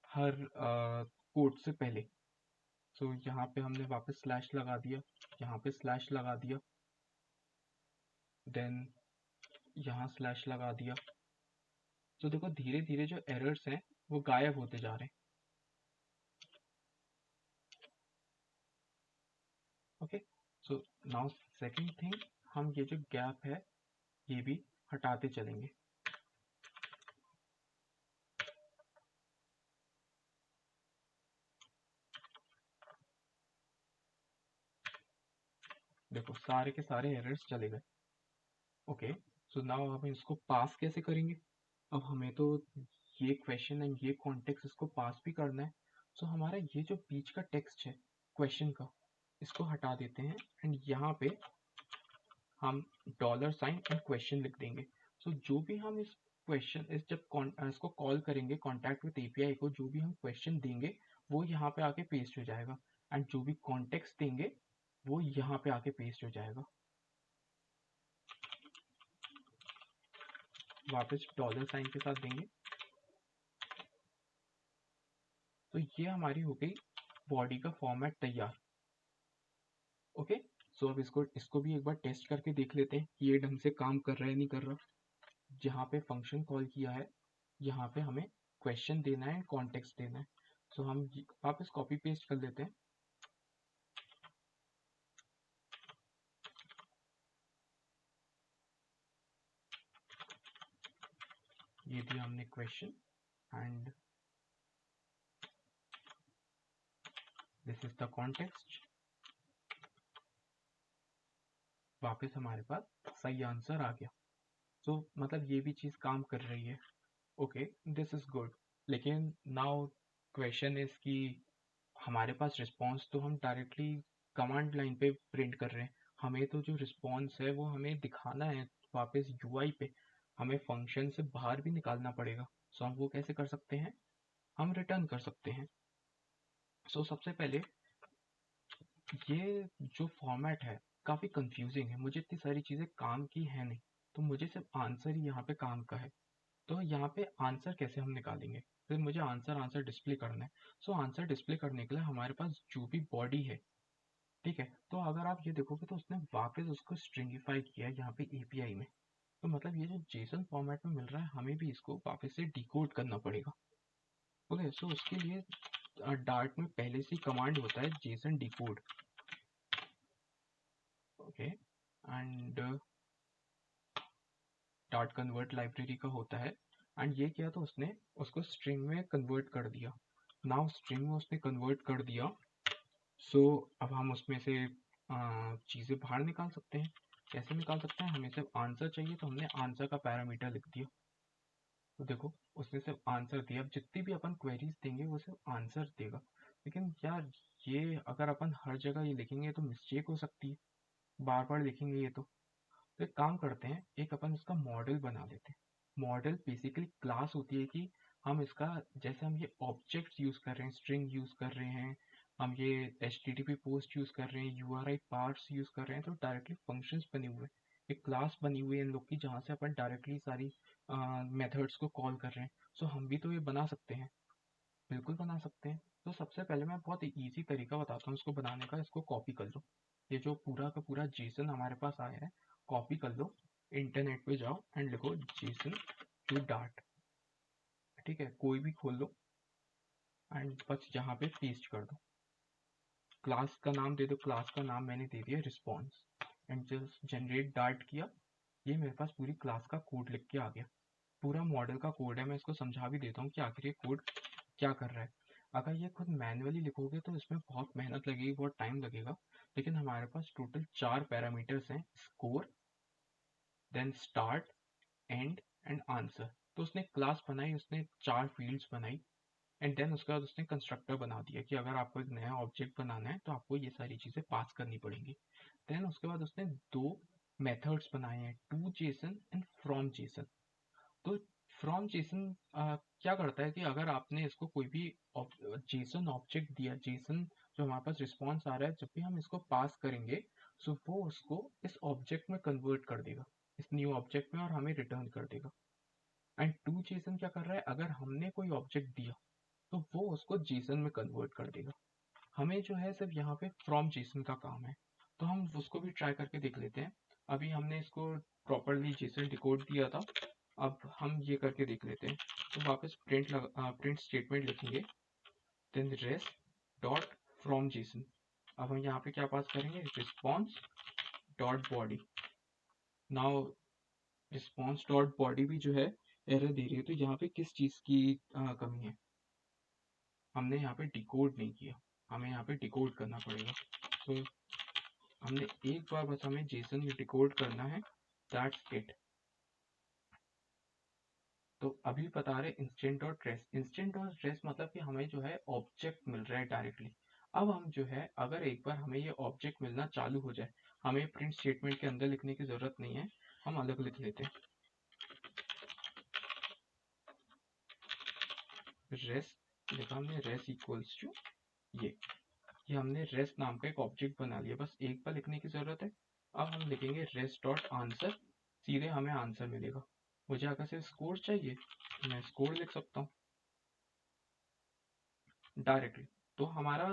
Speaker 1: हर कोड से पहले। सो यहाँ पे हमने वापस स्लैश लगा दिया, यहाँ पे स्लैश लगा दिया, देन यहाँ स्लैश लगा दिया। तो देखो धीरे धीरे जो एरर्स हैं वो गायब होते जा रहे हैं। Okay, so now second thing, हम ये जो गैप है ये भी हटाते चलेंगे। देखो सारे के सारे एरर्स चले गए। ओके, सो नाउ हम इसको पास कैसे करेंगे? अब हमें तो ये क्वेश्चन एंड ये कॉन्टेक्स्ट इसको पास भी करना है। सो हमारा ये जो बीच का टेक्स्ट है क्वेश्चन का, इसको हटा देते हैं एंड यहाँ पे हम डॉलर साइन एंड क्वेश्चन लिख देंगे। सो जो भी हम इस क्वेश्चन इस इसको कॉल करेंगे कॉन्टैक्ट विद एपीआई को, जो भी हम क्वेश्चन देंगे वो यहाँ पे आके पेस्ट हो जाएगा, एंड जो भी कॉन्टेक्स्ट देंगे वो यहाँ पे आके पेस्ट हो जाएगा। वापस डॉलर साइन के साथ देंगे। तो ये हमारी हो गई बॉडी का फॉर्मेट तैयार। ओके, सो अब इसको इसको भी एक बार टेस्ट करके देख लेते हैं कि ये ढंग से काम कर रहा है नहीं कर रहा। जहाँ पे फंक्शन कॉल किया है यहाँ पे हमें क्वेश्चन देना है, कॉन्टेक्स्ट देना है। सो हम वापस कॉपी पेस्ट कर लेते हैं। ये दिया हमने question and this is the context. वापस हमारे पास सही आंसर आ गया। सो मतलब ये भी चीज़ काम कर रही है। Okay, this is good. लेकिन नाउ क्वेश्चन इज कि हमारे पास रिस्पॉन्स तो हम डायरेक्टली कमांड लाइन पे प्रिंट कर रहे हैं। हमें तो जो रिस्पॉन्स है वो हमें दिखाना है वापस यूआई पे। हमें फंक्शन से बाहर भी निकालना पड़ेगा। सो हम वो कैसे कर सकते हैं, हम रिटर्न कर सकते हैं। सो सबसे पहले ये जो फॉर्मेट है काफ़ी कंफ्यूजिंग है, मुझे इतनी सारी चीज़ें काम की है नहीं, तो मुझे सिर्फ आंसर ही यहाँ पे काम का है। तो यहाँ पे आंसर कैसे हम निकालेंगे, फिर मुझे आंसर आंसर डिस्प्ले करना है। सो आंसर डिस्प्ले करने के लिए हमारे पास जो भी बॉडी है, ठीक है, तो अगर आप ये देखोगे तो उसने वापस उसको स्ट्रिंगिफाई किया है यहाँ पे एपीआई में। तो मतलब ये जो जेसन फॉर्मेट में मिल रहा है हमें भी इसको वापस से डिकोड करना पड़ेगा। ओके, सो उसके लिए डार्ट में पहले से कमांड होता है Jason decode. Okay, and dart convert library का होता है। एंड ये किया तो उसने उसको स्ट्रिंग में कन्वर्ट कर दिया। नाउ स्ट्रिंग में उसने कन्वर्ट कर दिया। सो अब हम उसमें से चीज़ें बाहर निकाल सकते हैं। कैसे निकाल सकते हैं, हमें सिर्फ आंसर चाहिए तो हमने आंसर का पैरामीटर लिख दिया। तो देखो उसने सिर्फ आंसर दिया। अब जितनी भी अपन क्वेरीज देंगे वो सिर्फ आंसर देगा। लेकिन यार ये अगर अपन हर जगह ये लिखेंगे तो मिस्टेक हो सकती है, बार बार लिखेंगे ये तो एक काम करते हैं, एक अपन इसका मॉडल बना लेते हैं। मॉडल बेसिकली क्लास होती है कि हम इसका, जैसे हम ये ऑब्जेक्ट्स यूज कर रहे हैं, स्ट्रिंग यूज कर रहे हैं, हम ये HTTP पोस्ट यूज कर रहे हैं, URI पार्ट्स यूज कर रहे हैं, तो डायरेक्टली फंक्शंस बने हुए हैं। एक क्लास बनी हुई है इन लोग की जहाँ से अपन डायरेक्टली सारी मेथड्स को कॉल कर रहे हैं। सो हम भी तो ये बना सकते हैं, बिल्कुल बना सकते हैं। तो सबसे पहले मैं बहुत इजी तरीका बताता हूँ इसको बनाने का। इसको कॉपी कर लो, ये जो पूरा का पूरा जेसन हमारे पास आया है, कॉपी कर लो। इंटरनेट पे जाओ एंड लिखो जेसन टू डार्ट, ठीक है, कोई भी खोल लो एंड बस यहाँ पे पेस्ट कर दो। क्लास का नाम दे दो, क्लास का नाम मैंने दे दिया response and just generate dart किया। ये मेरे पास पूरी क्लास का कोड लिख के आ गया। पूरा मॉडल का कोड है। मैं इसको समझा भी देता हूँ कि आखिर ये कोड क्या कर रहा है। अगर ये खुद मैन्युअली लिखोगे तो इसमें बहुत मेहनत लगेगी, बहुत टाइम लगेगा। लेकिन हमारे पास टोटल 4 पैरामीटर्स हैं, score, then start, and and answer. तो उसने क्लास बनाई, उसने 4 फील्ड्स बनाई एंड देन उसके बाद उसने कंस्ट्रक्टर बना दिया कि अगर आपको एक नया ऑब्जेक्ट बनाना है तो आपको ये सारी चीज़ें पास करनी पड़ेंगी। देन उसके बाद उसने 2 मेथड्स बनाए हैं, to JSON and from JSON. तो फ्रॉम जेसन क्या करता है कि अगर आपने इसको कोई भी जेसन ऑब्जेक्ट दिया, जेसन जो हमारे पास रिस्पॉन्स आ रहा है, जब भी हम इसको पास करेंगे सो वो उसको इस ऑब्जेक्ट में कन्वर्ट कर देगा, इस न्यू ऑब्जेक्ट में, और हमें रिटर्न कर देगा। एंड टू जेसन क्या कर रहा है, अगर हमने कोई ऑब्जेक्ट दिया तो वो उसको जेसन में कन्वर्ट कर देगा। हमें जो है सिर्फ यहाँ पे फ्रॉम जेसन का काम है। तो हम उसको भी ट्राई करके देख लेते हैं। अभी हमने इसको प्रॉपरली जेसन डिकोड दिया था, अब हम ये करके देख लेते हैं। तो वापस प्रिंट स्टेटमेंट लिखेंगे, then rest dot from JSON. अब हम यहाँ पे क्या पास करेंगे, response dot body. Now response dot body भी जो है एरर दे रही है, तो यहाँ पे किस चीज़ की कमी है, हमने यहाँ पे डिकोड नहीं किया, हमें यहाँ पे डिकोड करना पड़ेगा। तो हमने एक बार बस हमें जेसन में डिकोड करना है, दैट्स इट। तो अभी बता रहे इंस्टेंट और ट्रेस। इंस्टेंट और ट्रेस मतलब कि हमें जो है ऑब्जेक्ट मिल रहा है डायरेक्टली। अब हम जो है अगर एक बार हमें ये ऑब्जेक्ट मिलना चालू हो जाए, हमें प्रिंट स्टेटमेंट के अंदर लिखने की जरूरत नहीं है, हम अलग लिख लेते हैं, रेस लिखा हमने, रेस इक्वल्स टू ये हमने रेस नाम का एक ऑब्जेक्ट बना लिया, बस एक बार लिखने की जरूरत है। अब हम लिखेंगे रेस डॉट आंसर, सीधे हमें आंसर मिलेगा। मुझे अगर सिर्फ स्कोर चाहिए मैं स्कोर लिख सकता हूँ डायरेक्टली। तो हमारा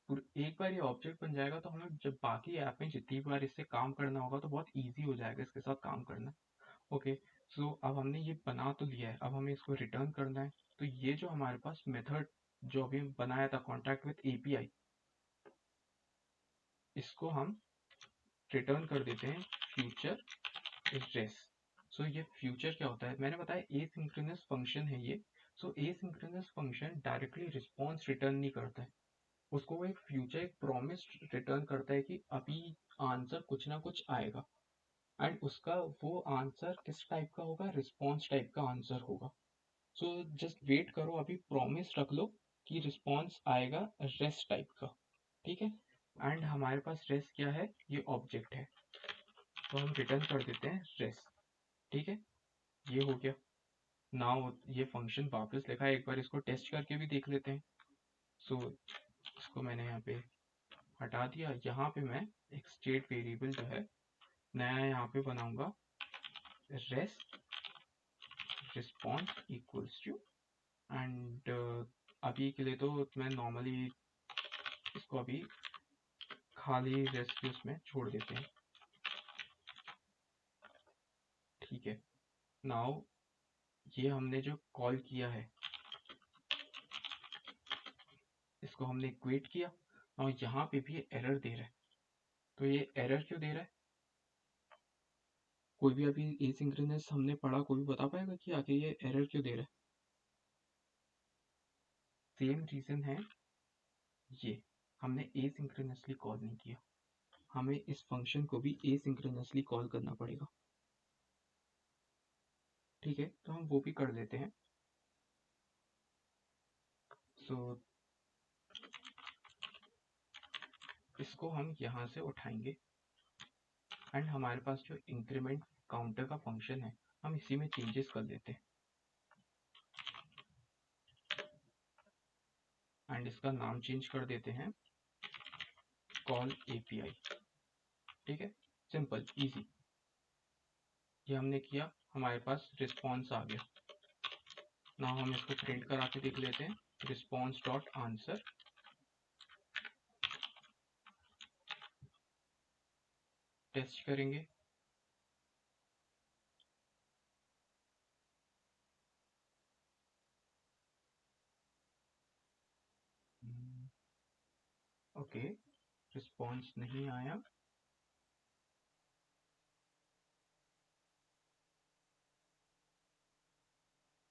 Speaker 1: एक बार ये ऑब्जेक्ट बन जाएगा तो हमें जब बाकी ऐप में जितनी बार इससे काम करना होगा तो बहुत ईजी हो जाएगा इसके साथ काम करना। ओके, सो अब हमने ये बना तो लिया है, अब हमें इसको रिटर्न करना है। तो ये जो हमारे पास मेथड जो अभी बनाया था कॉन्टैक्ट विथ एपीआई, इसको हम रिटर्न कर देते हैं फ्यूचर रेस। सो ये फ्यूचर क्या होता है, मैंने बताया एसिंक्रोनस फंक्शन है ये। So asynchronous function directly response return नहीं करता है, उसको वो एक फ्यूचर एक प्रॉमिस रिटर्न करता है कि अभी आंसर कुछ ना कुछ आएगा, एंड उसका वो आंसर किस टाइप का होगा, रिस्पॉन्स टाइप का आंसर होगा। सो जस्ट वेट करो, अभी प्रॉमिस रख लो कि रिस्पॉन्स आएगा रेस्ट टाइप का। ठीक है, एंड हमारे पास रेस्ट क्या है, ये ऑब्जेक्ट है, तो हम रिटर्न कर देते हैं रेस्ट। ठीक है, ये हो गया। नाउ ये फंक्शन वापस लिखा है, एक बार इसको टेस्ट करके भी देख लेते हैं। सो इसको मैंने यहाँ पे हटा दिया। यहाँ पे मैं एक स्टेट वेरिएबल जो है नया यहाँ पे बनाऊंगा, rest response equals to, and अभी के लिए तो मैं नॉर्मली इसको अभी खाली रेस्ट के उसमें छोड़ देते हैं। ठीक है, नाउ ये हमने जो कॉल किया है इसको हमने इक्वेट किया, और यहाँ पे भी एरर दे रहा है। तो ये एरर क्यों दे रहा है, कोई भी अभी एसिंक्रोनस हमने पढ़ा, कोई भी बता पाएगा कि आखिर ये एरर क्यों दे रहा है? सेम रीजन है, ये हमने एसिंक्रोनसली कॉल नहीं किया, हमें इस फंक्शन को भी एसिंक्रोनसली कॉल करना पड़ेगा। ठीक है, तो हम वो भी कर देते हैं। सो इसको हम यहाँ से उठाएंगे, एंड हमारे पास जो इंक्रीमेंट काउंटर का फंक्शन है हम इसी में चेंजेस कर देते हैं, एंड इसका नाम चेंज कर देते हैं कॉल एपीआई। ठीक है, सिंपल इजी, ये हमने किया, हमारे पास रिस्पॉन्स आ गया। ना हम इसको प्रिंट करा के देख लेते हैं, रिस्पॉन्स डॉट आंसर, टेस्ट करेंगे। ओके, रिस्पॉन्स नहीं आया।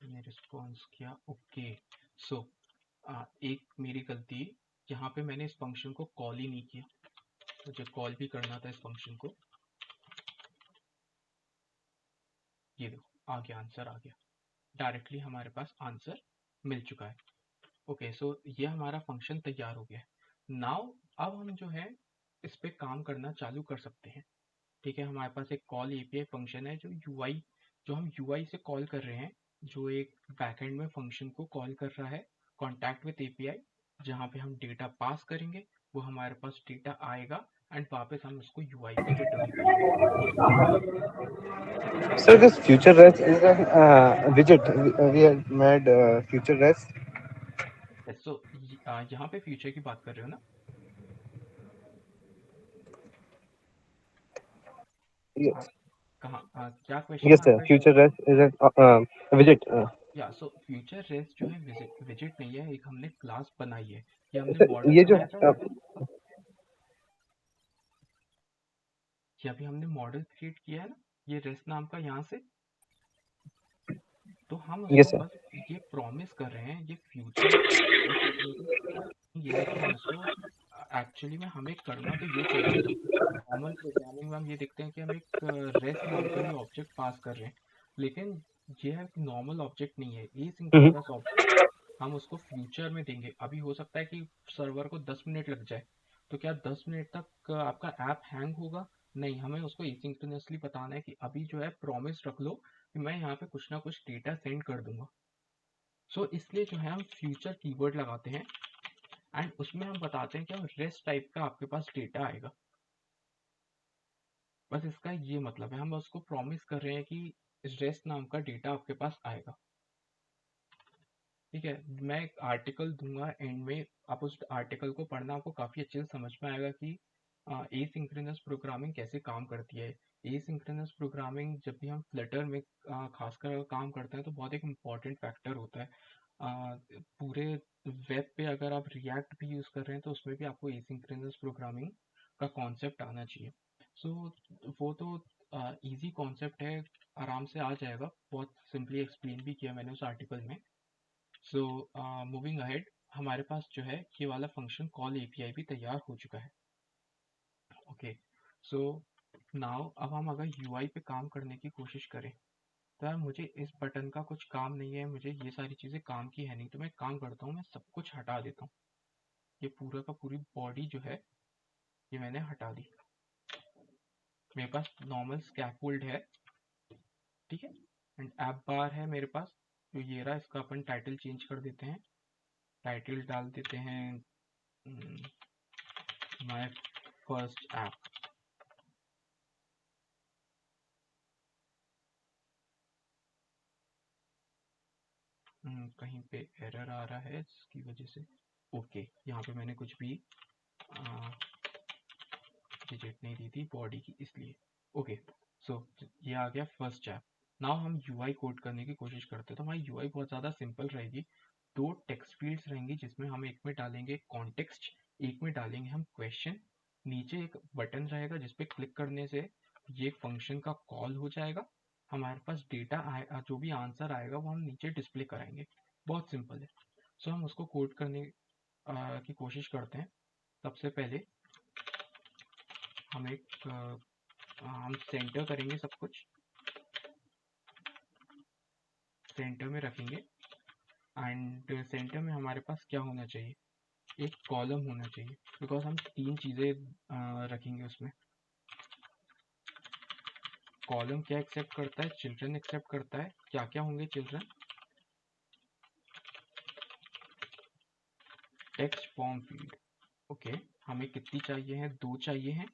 Speaker 1: ये रिस्पॉन्स किया, ओके। सो एक मेरी गलती, यहाँ पे मैंने इस फंक्शन को कॉल ही नहीं किया, मुझे कॉल भी करना था इस फंक्शन को। ये देखो आ गया, आंसर आ गया, डायरेक्टली हमारे पास आंसर मिल चुका है। ओके, सो ये हमारा फंक्शन तैयार हो गया है। नाउ अब हम जो है इस पे काम करना चालू कर सकते हैं। ठीक है, हमारे पास एक कॉल एपीआई फंक्शन है जो यूआई, जो हम यूआई से कॉल कर रहे हैं, जो एक बैकएंड में फंक्शन को कॉल कर रहा है कॉन्टैक्ट विथ एपीआई, जहाँ पे हम डेटा पास करेंगे, वो हमारे पास डेटा आएगा, एंड वापस हम उसको यूआई पे रिटर्न करेंगे।
Speaker 2: So this future rest is a widget. We had made future rest.
Speaker 1: सो यहाँ पे फ्यूचर की बात कर रहे हो ना? हाँ,
Speaker 2: Yes,
Speaker 1: कहाँ क्या क्वेश्चन
Speaker 2: yes,
Speaker 1: है
Speaker 2: sir.
Speaker 1: आपका?
Speaker 2: Future rest is a widget.
Speaker 1: या सो फ्यूचर रेस्ट जो है विजिट नहीं है, एक हमने क्लास बनाई है, ये हमने
Speaker 2: Sir,
Speaker 1: मॉडल
Speaker 2: ये जो
Speaker 1: बनाया था, ये अभी हमने मॉडल क्रिएट किया है ना, ये रेस्ट नाम का यहाँ से। तो हम
Speaker 2: yes,
Speaker 1: उसको
Speaker 2: sir.
Speaker 1: बस ये प्रॉमिस कर रहे हैं, ये फ्यूचर ये है कि हम इसको एक्चुअली में हमें करना तो ये चाहिए था। नॉर्मल प्रोग्रामिंग में हम ये देखते हैं कि हम एक रेस्ट नाम का ही ऑब्जेक्ट पास कर रहे हैं, लेकिन ये है नॉर्मल ऑब्जेक्ट नहीं है,
Speaker 2: Mm-hmm.
Speaker 1: Asynchronous object. हम उसको फ्यूचर में देंगे, अभी हो सकता है कि सर्वर को 10 मिनट लग जाए, तो क्या 10 मिनट तक आपका ऐप हैंग होगा? नहीं, हमें उसको एसिंक्रोनसली बताना है कि अभी जो है प्रॉमिस रख लो कि मैं यहाँ पे कुछ ना कुछ डेटा सेंड कर दूंगा। सो इसलिए जो है हम फ्यूचर कीवर्ड लगाते हैं, एंड उसमें हम बताते हैं कि हम रेस्ट टाइप का आपके पास डेटा आएगा। बस इसका ये मतलब है, हम उसको प्रॉमिस कर रहे हैं कि रेस्ट नाम का डेटा आपके पास आएगा। ठीक है, मैं एक आर्टिकल दूंगा एंड में, आप उस आर्टिकल को पढ़ना, आपको काफ़ी अच्छे से समझ में आएगा कि एसिंक्रोनस प्रोग्रामिंग कैसे काम करती है। एसिंक्रोनस प्रोग्रामिंग जब भी हम फ्लटर में खासकर काम करते हैं तो बहुत एक इम्पॉर्टेंट फैक्टर होता है। पूरे वेब पे अगर आप रिएक्ट भी यूज़ कर रहे हैं तो उसमें भी आपको एसिंक्रोनस प्रोग्रामिंग का कॉन्सेप्ट आना चाहिए। सो वो तो इजी कॉन्सेप्ट है, आराम से आ जाएगा, बहुत सिंपली एक्सप्लेन भी किया मैंने उस आर्टिकल में। सो मूविंग अहेड, हमारे पास जो है ये वाला फंक्शन कॉल एपीआई भी तैयार हो चुका है। ओके, सो नाउ अब हम अगर यूआई पे काम करने की कोशिश करें तो यार मुझे इस बटन का कुछ काम नहीं है, मुझे ये सारी चीज़ें काम की है नहीं, तो मैं एक काम करता हूँ, मैं सब कुछ हटा देता हूँ। ये पूरा का पूरी बॉडी जो है ये मैंने हटा दी। मेरे पास नॉर्मल स्कैफोल्ड है, ठीक है, एंड ऐप बार है मेरे पास, तो ये रहा, इसका अपन टाइटल चेंज कर देते हैं। टाइटल डाल देते हैं माय फर्स्ट ऐप। कहीं पे एरर आ रहा है इसकी वजह से। ओके, यहाँ पे मैंने कुछ भी डिजिट नहीं दी थी बॉडी की, इसलिए। ओके, सो ये आ गया फर्स्ट ऐप। नाउ हम यूआई कोड करने की कोशिश करते हैं, तो हमारी यूआई बहुत ज़्यादा सिंपल रहेगी। दो टेक्स्ट फील्ड्स रहेंगी जिसमें हम एक में डालेंगे कॉन्टेक्स्ट, एक में डालेंगे हम क्वेश्चन। नीचे एक बटन रहेगा जिसपे क्लिक करने से ये फंक्शन का कॉल हो जाएगा, हमारे पास डेटा आए, जो भी आंसर आएगा वो हम नीचे डिस्प्ले कराएंगे। बहुत सिंपल है। सो हम उसको कोड करने की कोशिश करते हैं। सबसे पहले हम एक हम सेंटर करेंगे, सब कुछ सेंटर में रखेंगे। एंड सेंटर में हमारे पास क्या होना चाहिए, एक कॉलम होना चाहिए, बिकॉज हम तीन चीज़ें रखेंगे उसमें। कॉलम क्या एक्सेप्ट करता है, चिल्ड्रन एक्सेप्ट करता है। क्या क्या होंगे children, text form field. Okay, हमें कितनी चाहिए है, दो चाहिए हैं।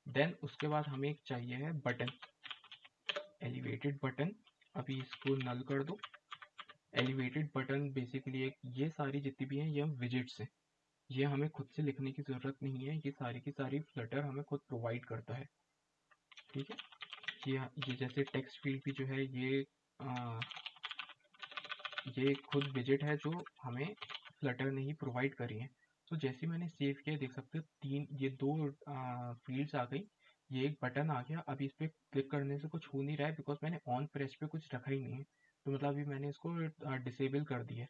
Speaker 1: देन उसके बाद हमें एक चाहिए है बटन, एलिवेटेड बटन। अभी इसको नल कर दो। एलिवेटेड बटन बेसिकली एक, ये सारी जितनी भी हैं ये हम विजिट्स हैं, ये हमें खुद से लिखने की ज़रूरत नहीं है, ये सारी की सारी फ्लटर हमें खुद प्रोवाइड करता है। ठीक है, ये जैसे टेक्स्ट फील्ड भी जो है ये खुद विजिट है जो हमें फ्लटर ने ही प्रोवाइड करी है। तो जैसे मैंने सेव किया देख सकते हो, तीन ये दो फील्ड्स आ गई, ये एक बटन आ गया। अभी इस पर क्लिक करने से कुछ हो नहीं रहा है बिकॉज मैंने ऑन प्रेस पे कुछ रखा ही नहीं है, तो मतलब अभी मैंने इसको डिसेबल कर दिया है।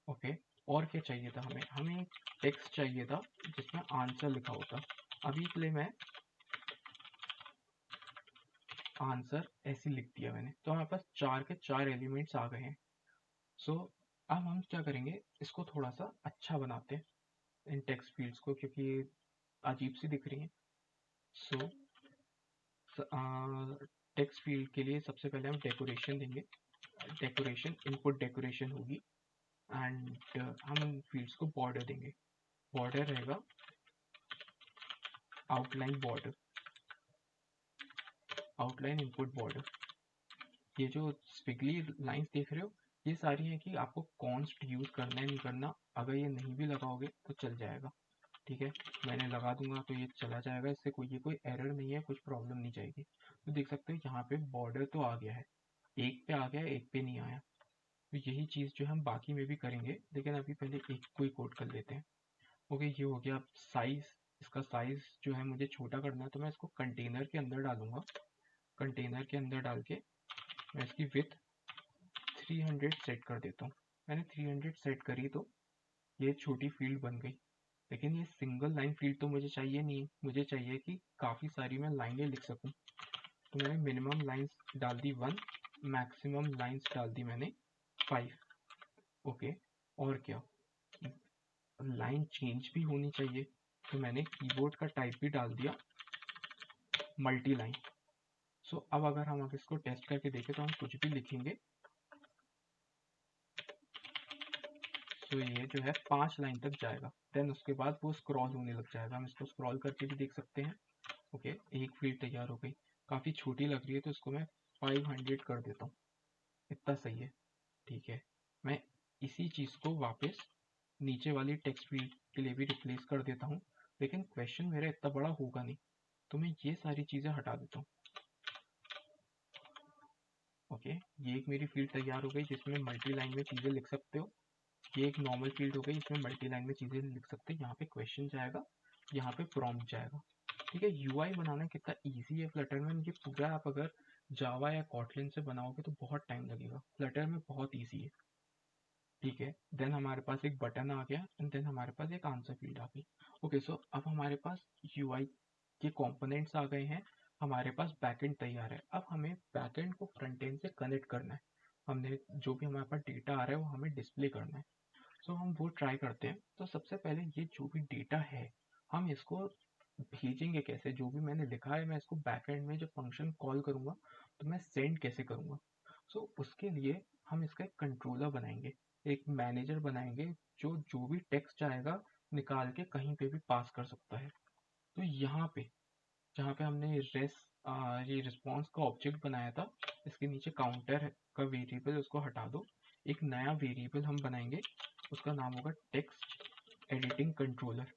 Speaker 1: ओके, और क्या चाहिए था हमें, हमें एक टेक्स्ट चाहिए था जिसमें आंसर लिखा होता। अभी के लिए मैं आंसर ऐसे लिख दिया मैंने, तो हमारे पास चार के चार एलिमेंट्स आ गए हैं। सो अब हम क्या करेंगे, इसको थोड़ा सा अच्छा बनाते हैं इन टेक्स्ट फील्ड्स को, क्योंकि ये अजीब सी दिख रही हैं। सो टेक्स्ट फील्ड के लिए सबसे पहले हम डेकोरेशन देंगे। डेकोरेशन इनपुट डेकोरेशन होगी, एंड हम इन फील्ड्स को बॉर्डर देंगे। बॉर्डर रहेगा outline border, outline input border. ये जो स्विगली लाइंस देख रहे हो, ये सारी हैं कि आपको कॉन्स्ट यूज करना है नहीं करना। अगर ये नहीं भी लगाओगे तो चल जाएगा, ठीक है, मैंने लगा दूंगा तो ये चला जाएगा, इससे कोई एरर नहीं है, कुछ प्रॉब्लम नहीं जाएगी। तो देख सकते हो यहाँ पे बॉर्डर तो आ गया है, एक पे आ गया, एक पे नहीं आया। तो यही चीज़ जो हम बाकी में भी करेंगे, लेकिन अभी पहले एक को ही कोड कर लेते हैं। ओके, ये हो गया। अब साइज, इसका साइज जो है मुझे छोटा करना है, तो मैं इसको कंटेनर के अंदर डालूंगा। कंटेनर के अंदर डाल के मैं इसकी विथ 300 सेट कर देता हूँ। मैंने 300 सेट करी तो ये छोटी फील्ड बन गई, लेकिन ये सिंगल लाइन फील्ड तो मुझे चाहिए नहीं है, मुझे चाहिए कि काफ़ी सारी मैं लाइनें लिख सकूं। तो मैंने मिनिमम लाइंस डाल दी 1, मैक्सिमम लाइंस डाल दी मैंने 5। ओके, और क्या, लाइन चेंज भी होनी चाहिए, तो मैंने कीबोर्ड का टाइप भी डाल दिया मल्टी लाइन। सो अब अगर हम इसको टेस्ट करके देखें तो हम कुछ भी लिखेंगे तो ये जो है 5 लाइन तक जाएगा, देन उसके बाद वो स्क्रॉल होने लग जाएगा। हम इसको स्क्रॉल करके भी देख सकते हैं। ओके, एक फील्ड तैयार हो गई, काफ़ी छोटी लग रही है तो इसको मैं 500 कर देता हूँ, इतना सही है। ठीक है, मैं इसी चीज़ को वापस नीचे वाली टेक्स्ट फील्ड के लिए भी रिप्लेस कर देता हूँ, लेकिन क्वेश्चन मेरा इतना बड़ा होगा नहीं, तो मैं ये सारी चीज़ें हटा देता हूँ। ओके, ये एक मेरी फील्ड तैयार हो गई जिसमें मल्टी लाइन में चीज़ें लिख सकते हो। ये एक नॉर्मल फील्ड हो गई, इसमें मल्टी लाइन में चीज़ें लिख सकते हैं। यहाँ पे क्वेश्चन जाएगा, यहाँ पे प्रॉम्प्ट जाएगा। ठीक है, यूआई बनाना कितना ईजी है फ्लटर में। ये पूरा आप अगर जावा या कॉटलिन से बनाओगे तो बहुत टाइम लगेगा, फ्लटर में बहुत ईजी है। ठीक है, देन हमारे पास एक बटन आ गया एंड देन हमारे पास एक आंसर फील्ड आ गई। ओके, सो अब हमारे पास यूआई के कंपोनेंट्स आ गए हैं, हमारे पास बैकएंड तैयार है। अब हमें बैकएंड को फ्रंट एंड से कनेक्ट करना है। हमने जो भी हमारे पास डेटा आ रहा है वो हमें डिस्प्ले करना है। सो हम वो ट्राई करते हैं। तो सबसे पहले ये जो भी डेटा है हम इसको भेजेंगे कैसे। जो भी मैंने लिखा है मैं इसको बैकएंड में जब फंक्शन कॉल करूँगा तो मैं सेंड कैसे करूँगा। सो उसके लिए हम इसका एक कंट्रोलर बनाएंगे, एक मैनेजर बनाएंगे जो जो भी टेक्स्ट आएगा निकाल के कहीं पे भी पास कर सकता है। तो यहाँ पे जहाँ पे हमने ये रिस्पॉन्स का ऑब्जेक्ट बनाया था, इसके नीचे काउंटर का वेरिएबल उसको हटा दो। एक नया वेरिएबल हम बनाएंगे, उसका नाम होगा टेक्स्ट एडिटिंग कंट्रोलर।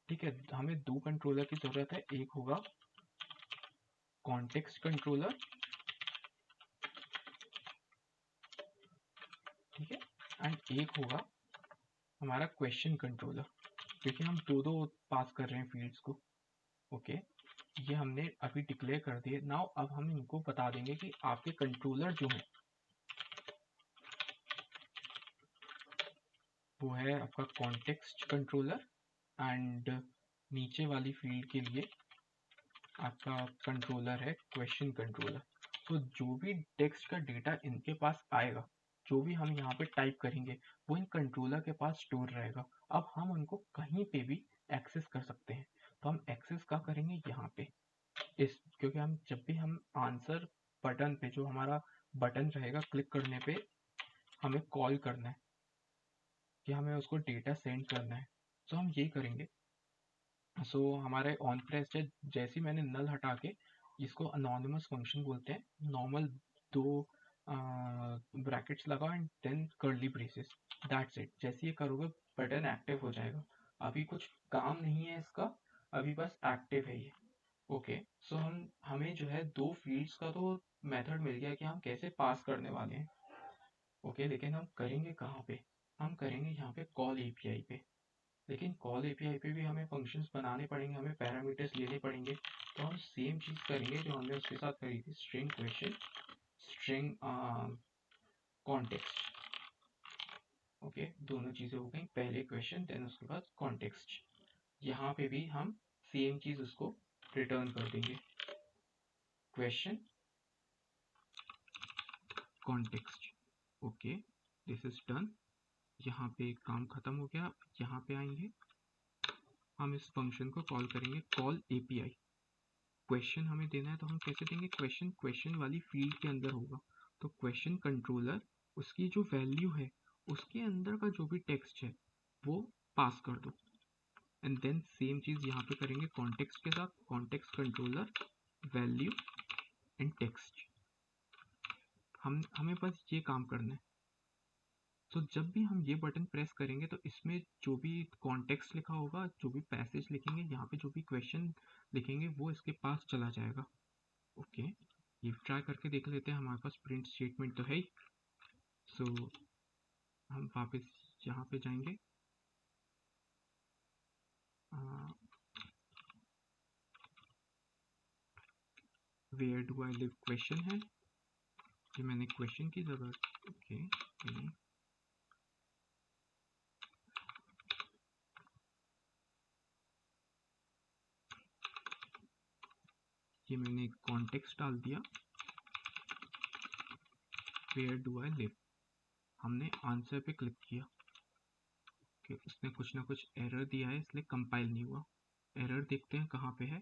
Speaker 1: ठीक है, हमें दो कंट्रोलर की जरूरत है। एक होगा कॉन्टेक्स्ट कंट्रोलर, ठीक है, एंड एक होगा हमारा क्वेश्चन कंट्रोलर, क्योंकि हम दो दो पास कर रहे हैं फील्ड्स को। ओके, ये हमने अभी डिक्लेयर कर दिए। नाउ अब हम इनको बता देंगे कि आपके कंट्रोलर जो है वो है आपका कॉन्टेक्स्ट कंट्रोलर, एंड नीचे वाली फील्ड के लिए आपका कंट्रोलर है क्वेश्चन कंट्रोलर। तो जो भी टेक्स्ट का डेटा इनके पास आएगा, जो भी हम यहाँ पे टाइप करेंगे वो इन कंट्रोलर के पास स्टोर रहेगा। अब हम उनको कहीं पे भी एक्सेस कर सकते हैं। तो हम एक्सेस क्या करेंगे यहाँ पे, इस क्योंकि हम जब भी हम आंसर बटन पे जो हमारा बटन रहेगा क्लिक करने पे हमें कॉल करना है कि हमें उसको डेटा सेंड करना है, तो हम यही करेंगे। सो हमारे ऑन प्रेस है, जैसे ही मैंने नल हटा के इसको अनोनिमस फंक्शन बोलते हैं, नॉर्मल दो ब्रैकेट्स लगा and then curly braces, that's it. जैसे ये करोगे बटन एक्टिव हो जाएगा। अभी कुछ काम नहीं है इसका, अभी बस एक्टिव है ये। ओके, सो हमें जो है दो फील्ड्स का तो मेथड मिल गया कि हम कैसे पास करने वाले हैं। ओके, लेकिन हम करेंगे कहाँ पे, हम करेंगे यहाँ पे कॉल एपीआई पे। लेकिन कॉल एपीआई पे भी हमें फंक्शंस बनाने पड़ेंगे, हमें पैरामीटर्स लेने पड़ेंगे। तो हम सेम चीज़ करेंगे जो हमने उसके साथ करी थी, string question, string context. Okay, दोनों चीज़ें हो गई, पहले क्वेश्चन देन उसके बाद कॉन्टेक्स्ट। यहाँ पे भी हम सेम चीज़ उसको रिटर्न कर देंगे, question context. Okay, this is done. यहाँ पे काम खत्म हो गया। यहाँ पे आएंगे, हम इस फंक्शन को कॉल करेंगे कॉल एपीआई। क्वेश्चन हमें देना है तो हम कैसे देंगे, क्वेश्चन क्वेश्चन वाली फील्ड के अंदर होगा। तो क्वेश्चन कंट्रोलर, उसकी जो वैल्यू है उसके अंदर का जो भी टेक्स्ट है वो पास कर दो। एंड देन सेम चीज़ यहाँ पे करेंगे कॉन्टेक्स्ट के साथ, context controller value and text. हमें बस ये काम करना है। तो जब भी हम ये बटन प्रेस करेंगे तो इसमें जो भी कॉन्टेक्स्ट लिखा होगा, जो भी पैसेज लिखेंगे, यहाँ पे जो भी क्वेश्चन लिखेंगे वो इसके पास चला जाएगा। ओके, ये ट्राई करके देख लेते हैं। हमारे पास प्रिंट स्टेटमेंट तो है ही। सो हम वापस यहाँ पे जाएंगे, where do I live question है, ये मैंने क्वेश्चन की जगह ओके ये मैंने कॉन्टेक्स्ट डाल दिया, वेयर डू आई लिव। हमने आंसर पे क्लिक किया कि उसने कुछ ना कुछ एरर दिया है इसलिए कंपाइल नहीं हुआ। एरर देखते हैं कहाँ पे है।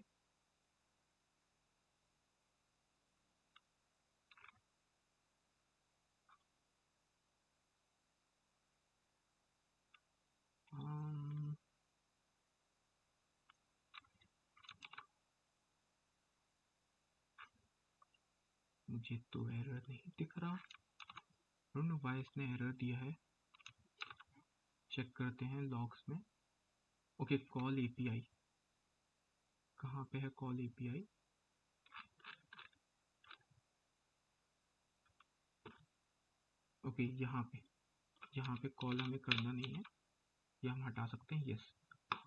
Speaker 1: um, मुझे तो एरर नहीं दिख रहा, डोंट नो व्हाई इसने एरर दिया है। चेक करते हैं लॉग्स में। ओके, कॉल एपीआई कहाँ पे है? कॉल एपीआई, ओके यहाँ पे कॉल हमें करना नहीं है, ये हम हटा सकते हैं। यस,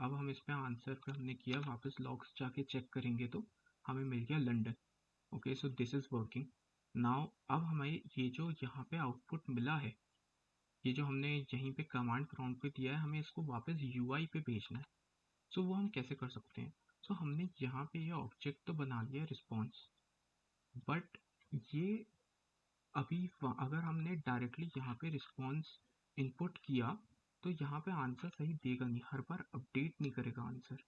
Speaker 1: अब हम इस पे आंसर पे हमने किया, वापस लॉग्स जाके चेक करेंगे तो हमें मिल गया London. Okay, so this is working now. अब हमें ये जो यहाँ पे आउटपुट मिला है, ये जो हमने यहीं पे कमांड प्रॉम्प्ट पे दिया है, हमें इसको वापस यूआई पे भेजना है। सो वो हम कैसे कर सकते हैं? सो हमने यहाँ पे ये ऑब्जेक्ट तो बना लिया रिस्पॉन्स, बट ये अभी अगर हमने डायरेक्टली यहाँ पे रिस्पॉन्स इनपुट किया तो यहाँ पे आंसर सही देगा नहीं, हर बार अपडेट नहीं करेगा आंसर।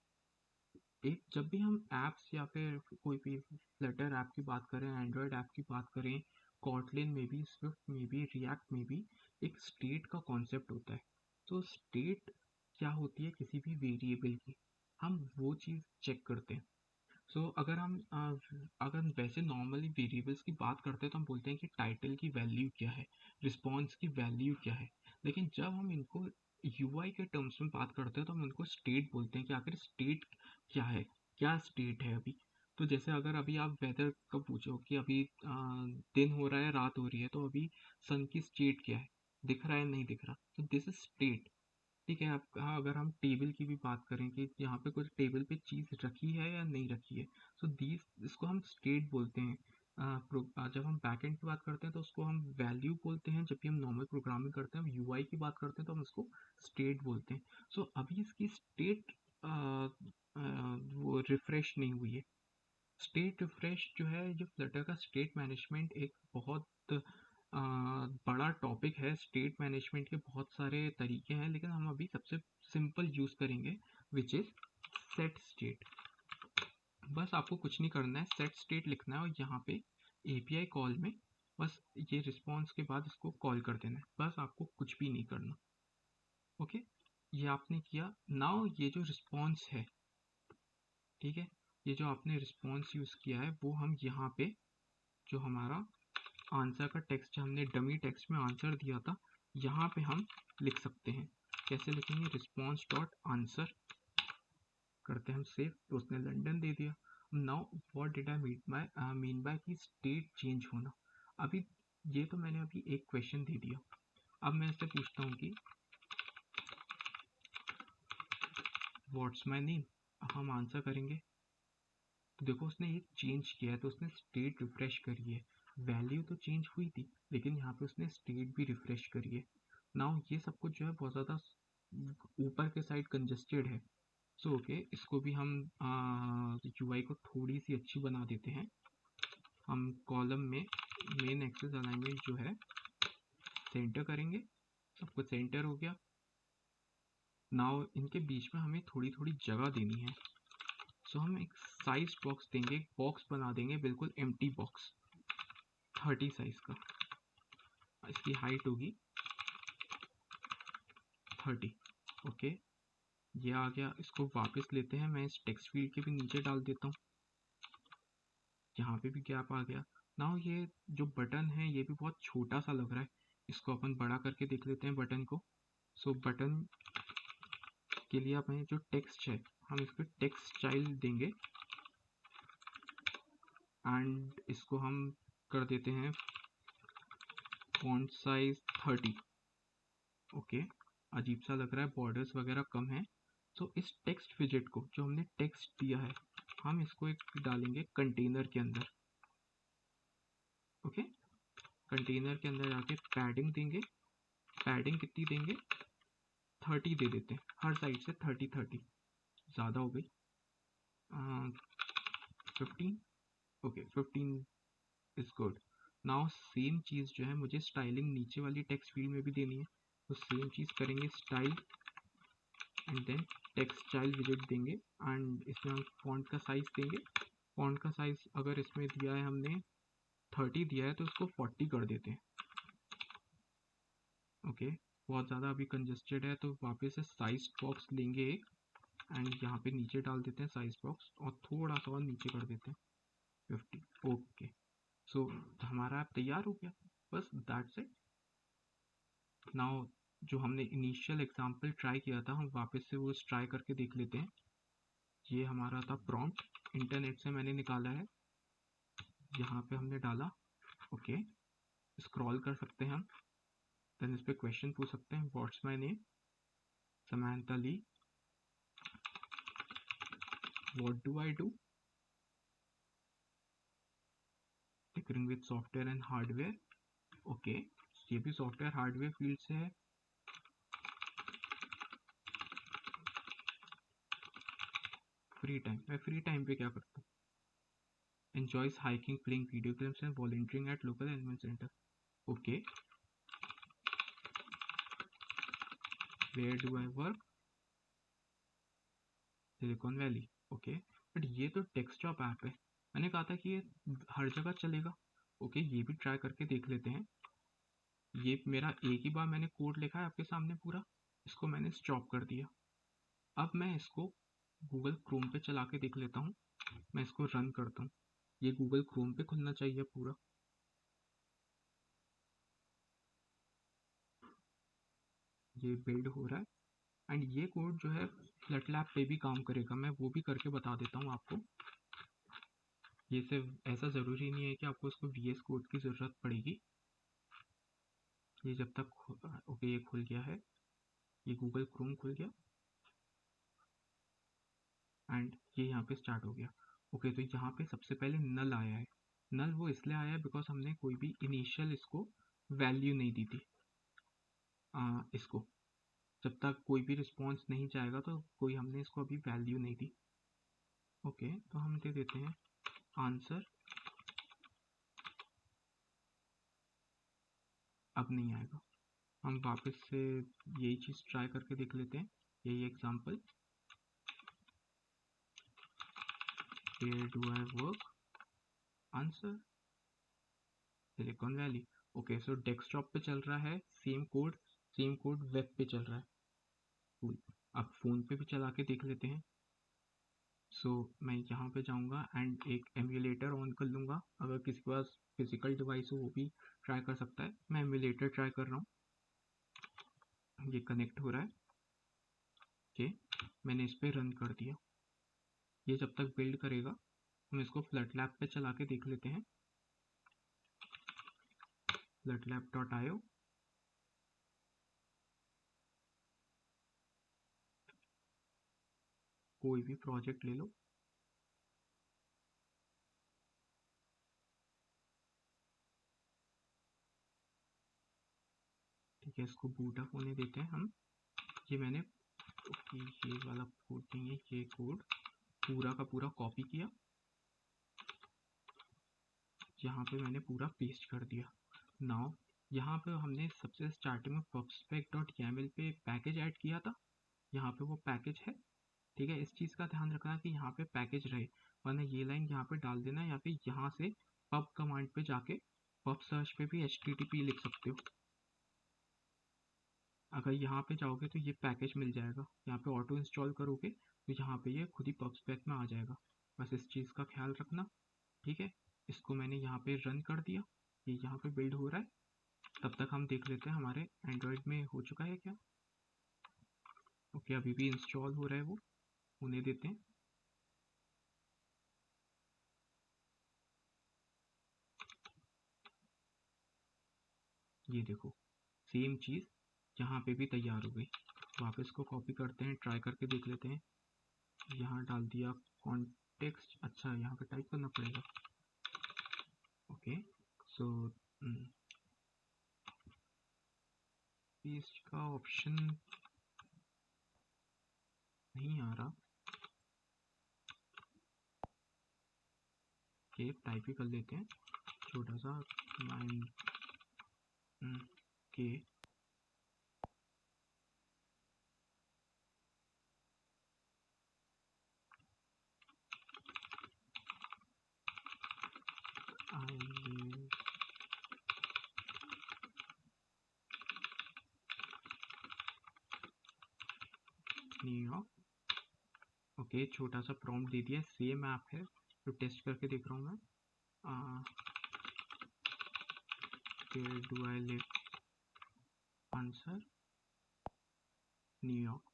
Speaker 1: एक जब भी हम ऐप्स या फिर कोई भी फ्लटर ऐप की बात करें, एंड्रॉयड ऐप की बात करें, कॉटलिन में भी, स्विफ्ट में भी, रिएक्ट में भी एक स्टेट का कॉन्सेप्ट होता है। तो स्टेट क्या होती है किसी भी वेरिएबल की, हम वो चीज़ चेक करते हैं। अगर हम अगर वैसे नॉर्मली वेरिएबल्स की बात करते हैं तो हम बोलते हैं कि टाइटल की वैल्यू क्या है, रिस्पॉन्स की वैल्यू क्या है। लेकिन जब हम इनको यूआई के टर्म्स में बात करते हैं तो हम इनको स्टेट बोलते हैं कि आखिर स्टेट क्या है, क्या स्टेट है अभी। तो जैसे अगर अभी आप वेदर का पूछो कि अभी दिन हो रहा है रात हो रही है, तो अभी सन की स्टेट क्या है, दिख रहा है नहीं दिख रहा, तो दिस इज स्टेट। ठीक है। आप अगर हम टेबल की भी बात करें कि यहाँ पे कुछ टेबल पे चीज़ रखी है या नहीं रखी है, सो दीज इसको हम स्टेट बोलते हैं। जब हम बैकएंड की बात करते हैं तो उसको हम वैल्यू बोलते हैं, जब भी हम नॉर्मल प्रोग्रामिंग करते हैं यूआई की बात करते हैं तो हम इसको स्टेट बोलते हैं। अभी इसकी स्टेट वो रिफ्रेश नहीं हुई है। स्टेट रिफ्रेश जो है, जो फ्लटर का स्टेट मैनेजमेंट एक बहुत बड़ा टॉपिक है। स्टेट मैनेजमेंट के बहुत सारे तरीके हैं, लेकिन हम अभी सबसे सिंपल यूज़ करेंगे, विच इज़ सेट स्टेट। बस आपको कुछ नहीं करना है, सेट स्टेट लिखना है और यहाँ पे एपीआई कॉल में बस ये रिस्पॉन्स के बाद इसको कॉल कर देना है, बस आपको कुछ भी नहीं करना। ओके, ये आपने किया। नाउ ये जो रिस्पॉन्स है, ठीक है, ये जो आपने रिस्पॉन्स यूज़ किया है वो हम यहाँ पे जो हमारा आंसर का टेक्स्ट, जो हमने डमी टेक्स्ट में आंसर दिया था, यहाँ पे हम लिख सकते हैं। कैसे लिखेंगे? रिस्पॉन्स डॉट आंसर करते हैं हम सेव, तो उसने लंदन दे दिया। Now what did I mean by कि स्टेट चेंज होना। अभी ये तो मैंने अभी एक क्वेश्चन दे दिया, अब मैं इससे पूछता हूँ कि व्हाट्स माई नेम। अब हम आंसर करेंगे तो देखो उसने ये चेंज किया है, तो उसने स्टेट रिफ्रेश करी है। वैल्यू तो चेंज हुई थी, लेकिन यहाँ पे उसने स्टेट भी रिफ्रेश करी है। नाउ ये सब कुछ जो है बहुत ज़्यादा ऊपर के साइड कंजेस्टेड है। ओके, इसको भी हम यूआई को थोड़ी सी अच्छी बना देते हैं। हम कॉलम में मेन एक्सेस अलाइनमेंट जो है सेंटर करेंगे, सब कुछ सेंटर हो गया। नाउ इनके बीच में हमें थोड़ी थोड़ी जगह देनी है। हम एक साइज बॉक्स देंगे, एक बॉक्स बना देंगे, बिल्कुल एम्प्टी बॉक्स 30 साइज का। इसकी हाइट होगी 30। ओके, ये आ गया। इसको वापस लेते हैं, मैं इस टेक्स्ट फील्ड के भी नीचे डाल देता हूँ, यहाँ पे भी गैप आ गया। नाउ ये जो बटन है ये भी बहुत छोटा सा लग रहा है, इसको अपन बड़ा करके देख लेते हैं बटन को। बटन के लिए हमें जो टेक्स्ट है, हम इसको टेक्स्ट स्टाइल देंगे एंड इसको हम कर देते हैं फॉन्ट साइज 30। ओके, अजीब सा लग रहा है, बॉर्डर्स वगैरह कम है। इस टेक्स्ट विजेट को, जो हमने टेक्स्ट दिया है, हम इसको एक डालेंगे कंटेनर के अंदर। ओके, कंटेनर के अंदर जाके पैडिंग देंगे। पैडिंग कितनी देंगे? 30 दे देते हैं, हर साइड से 30 30, ज़्यादा हो गई। 15। Okay, 15 is good. Now same चीज़ जो है मुझे स्टाइलिंग नीचे वाली टेक्स्ट फील्ड में भी देनी है, तो सेम चीज़ करेंगे, style and then text style विजेट देंगे एंड इसमें हम फॉन्ट का साइज देंगे। फॉन्ट का साइज अगर इसमें दिया है हमने 30 दिया है तो इसको 40 कर देते हैं। ओके, बहुत ज़्यादा अभी कंजेस्टेड है, तो वापस से साइज बॉक्स लेंगे एक एंड यहाँ पे नीचे डाल देते हैं साइज बॉक्स और थोड़ा सा और नीचे कर देते हैं 50। ओके, हमारा ऐप तैयार हो गया, बस दैट्स इट। नाउ जो हमने इनिशियल एग्जांपल ट्राई किया था हम वापस से वो ट्राई करके देख लेते हैं। ये हमारा था प्रॉम्प्ट, इंटरनेट से मैंने निकाला है, यहाँ पे हमने डाला। ओके, स्क्रॉल कर सकते हैं हम, देन इस पे क्वेश्चन पूछ सकते हैं, what's my name, Samantha Lee, what do I do, tinkering with software and hardware. Okay, ये भी सॉफ्टवेयर हार्डवेयर फील्ड से है। फ्री टाइम, मैं फ्री टाइम पे क्या करता हूँ, enjoys hiking, playing video games and volunteering at local animal centre. Okay, where do I work, Silicon Valley. Okay, but ये तो डेस्कटॉप ऐप है, मैंने कहा था कि ये हर जगह चलेगा। ओके, ये भी ट्राई करके देख लेते हैं। ये मेरा एक ही बार मैंने कोड लिखा है आपके सामने पूरा, इसको मैंने स्टॉप कर दिया। अब मैं इसको गूगल क्रोम पे चला के देख लेता हूँ, मैं इसको रन करता हूँ। ये गूगल क्रोम पे खुलना चाहिए पूरा। ये बिल्ड हो रहा है एंड ये कोड जो है फ्लट लैब पे भी काम करेगा, मैं वो भी करके बता देता हूँ आपको। ये सिर्फ ऐसा ज़रूरी नहीं है कि आपको उसको VS कोड की ज़रूरत पड़ेगी। ये जब तक ओके, ये खुल गया है, ये गूगल क्रोम खुल गया एंड ये यहाँ पे स्टार्ट हो गया। ओके, तो यहाँ पे सबसे पहले नल आया है। नल वो इसलिए आया है बिकॉज हमने कोई भी इनिशियल इसको वैल्यू नहीं दी थी। इसको जब तक कोई भी रिस्पॉन्स नहीं जाएगा तो कोई हमने इसको अभी वैल्यू नहीं दी। ओके, तो हम दे देते हैं आंसर। अब नहीं आएगा, हम वापस से यही चीज़ ट्राई करके देख लेते हैं, यही example, where do I work, answer, Silicon Valley. Okay, so desktop पे चल रहा है same code, same code web पे चल रहा है। Cool. अब फ़ोन पे भी चला के देख लेते हैं। सो मैं यहाँ पे जाऊँगा एंड एक एमुलेटर ऑन कर लूँगा, अगर किसी के पास फिजिकल डिवाइस हो वो भी ट्राई कर सकता है। मैं एमुलेटर ट्राई कर रहा हूँ, ये कनेक्ट हो रहा है। ओके, मैंने इस पर रन कर दिया। ये जब तक बिल्ड करेगा हम इसको फ्लट लैब पे चला के देख लेते हैं, flutlab.io। कोई भी प्रोजेक्ट ले लो, ठीक है, इसको बूट अप होने देते हैं हम। ये मैंने ये वाला कोड नहीं है, ये कोड पूरा का पूरा कॉपी किया, यहाँ पे मैंने पूरा पेस्ट कर दिया। नाउ यहाँ पे हमने सबसे स्टार्टिंग में pubspec.yaml पे पैकेज ऐड किया था, यहाँ पे वो पैकेज है। ठीक है, इस चीज़ का ध्यान रखना कि यहाँ पे पैकेज रहे, वरना ये लाइन यहाँ पे डाल देना या फिर यहाँ से pub कमांड पे जाके pub सर्च पे भी HTTP लिख सकते हो। अगर यहाँ पे जाओगे तो ये पैकेज मिल जाएगा, यहाँ पे ऑटो इंस्टॉल करोगे तो यहाँ पे ये खुद ही pubspec में आ जाएगा, बस इस चीज़ का ख्याल रखना। ठीक है, इसको मैंने यहाँ पे रन कर दिया, ये यहाँ पे बिल्ड हो रहा है। तब तक हम देख लेते हैं हमारे एंड्रॉयड में हो चुका है क्या। ओके, अभी भी इंस्टॉल हो रहा है, वो होने देते हैं। ये देखो सेम चीज़ यहाँ पे भी तैयार हो गई। वापस को कॉपी करते हैं, ट्राई करके देख लेते हैं। यहाँ डाल दिया कॉन्टेक्स्ट, अच्छा यहाँ पे टाइप करना पड़ेगा। ओके, सो पेस्ट का ऑप्शन नहीं आ रहा। ओके, टाइप ही कर लेते हैं छोटा सा, नाइन के आई न्यूयॉर्क। ओके, छोटा सा प्रॉम्प्ट दे दिया, सेम ऐप है तो टेस्ट करके देख रहा हूँ मैं। where do I live, answer, New York.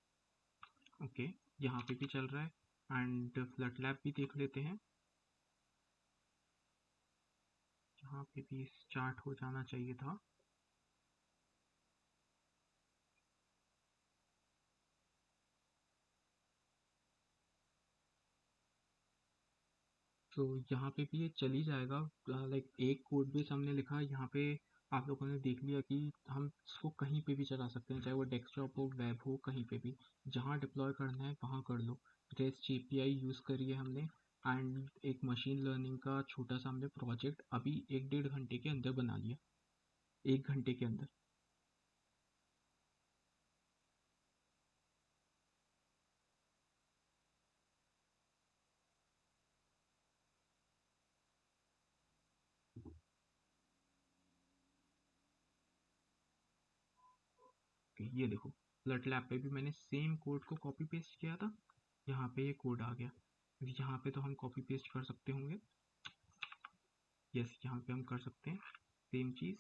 Speaker 1: Okay, यहाँ पे भी चल रहा है एंड फ्लड लैब भी देख लेते हैं, यहाँ पे भी स्टार्ट हो जाना चाहिए था। तो यहाँ पे भी ये चल ही जाएगा। लाइक एक कोड बेस हमने लिखा, यहाँ पे आप लोगों ने देख लिया कि हम इसको कहीं पे भी चला सकते हैं, चाहे वो डेस्कटॉप हो, वेब हो, कहीं पे भी जहाँ डिप्लॉय करना है वहाँ कर लो। रेस्ट एपीआई यूज़ करिए हमने एंड एक मशीन लर्निंग का छोटा सा हमने प्रोजेक्ट अभी 1-1.5 घंटे के अंदर बना लिया, 1 घंटे के अंदर। ये देखो, फ्लड लैब पे भी मैंने सेम कोड को कॉपी पेस्ट किया था, यहाँ पे ये कोड आ गया। यहाँ पे तो हम कॉपी पेस्ट कर सकते होंगे, यस यहाँ पे हम कर सकते हैं सेम चीज़।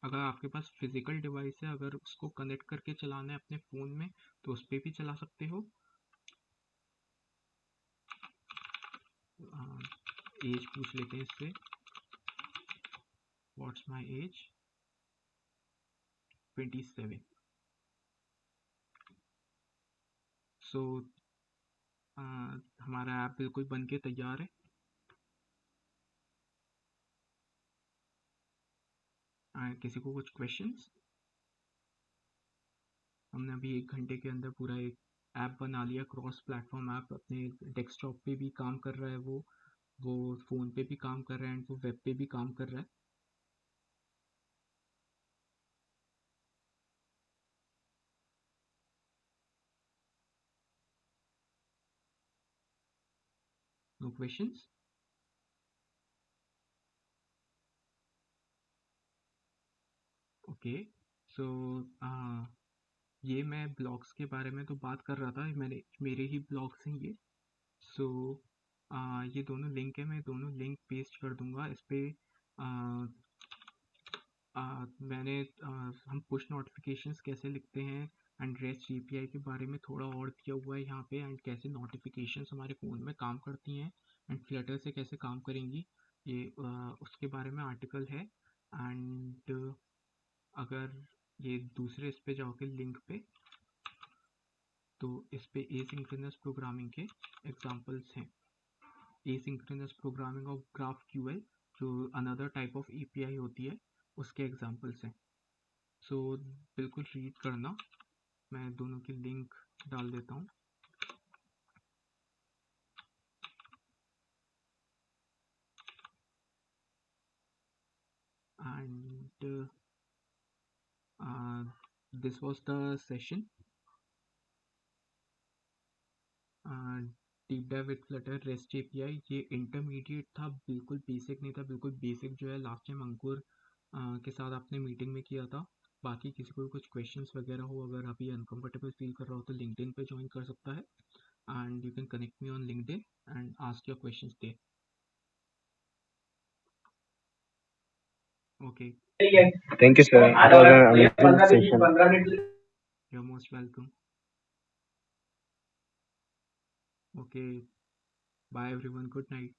Speaker 1: अगर आपके पास फिजिकल डिवाइस है, अगर उसको कनेक्ट करके चलाना है अपने फ़ोन में तो उस पर भी चला सकते हो। एज पूछ लेते हैं इससे, व्हाट्स माई एज, 27। सो हमारा ऐप बिल्कुल बन के तैयार है। किसी को कुछ क्वेश्चंस? हमने अभी 1 घंटे के अंदर पूरा एक ऐप बना लिया, क्रॉस प्लेटफॉर्म ऐप। अपने डेस्कटॉप पे भी काम कर रहा है वो फ़ोन पे भी काम कर रहा है एंड वो वेब पे भी काम कर रहा है। Know questions? ओके, सो ये मैं ब्लॉग्स के बारे में तो बात कर रहा था, मैंने मेरे ही ब्लॉग्स हैं ये। सो ये दोनों लिंक है, मैं दोनों लिंक पेस्ट कर दूंगा इस पे। मैंने हम पुश नोटिफिकेशंस कैसे लिखते हैं एंड रेस्ट एपीआई के बारे में थोड़ा और दिया हुआ है यहाँ पे, एंड कैसे नोटिफिकेशंस हमारे फ़ोन में काम करती हैं एंड फ्लटर से कैसे काम करेंगी, ये उसके बारे में आर्टिकल है। एंड अगर ये दूसरे इस पे जाओगे लिंक पे, तो इस पे एसिंक्रोनस प्रोग्रामिंग के एग्जांपल्स हैं। Asynchronous programming of graph QL, जो अनदर टाइप ऑफ एपीआई होती है, उसके एग्जांपल्स हैं। सो बिल्कुल रीड करना, मैं दोनों की लिंक डाल देता हूँ। And this was the session, deep dive with Flutter rest API. ये इंटरमीडिएट था, बिल्कुल बेसिक नहीं था। बिल्कुल बेसिक जो है लास्ट टाइम अंकुर के साथ आपने मीटिंग में किया था। बाकी किसी को भी कुछ क्वेश्चंस वगैरह हो, अगर अभी अनकंफर्टेबल फील कर रहा हो, तो लिंक्डइन पे ज्वाइन कर सकता है and you can connect me on LinkedIn and ask your questions there. Okay,
Speaker 2: Thank you, sir. It was an amazing session.
Speaker 1: You are most welcome. Okay, bye everyone, good night.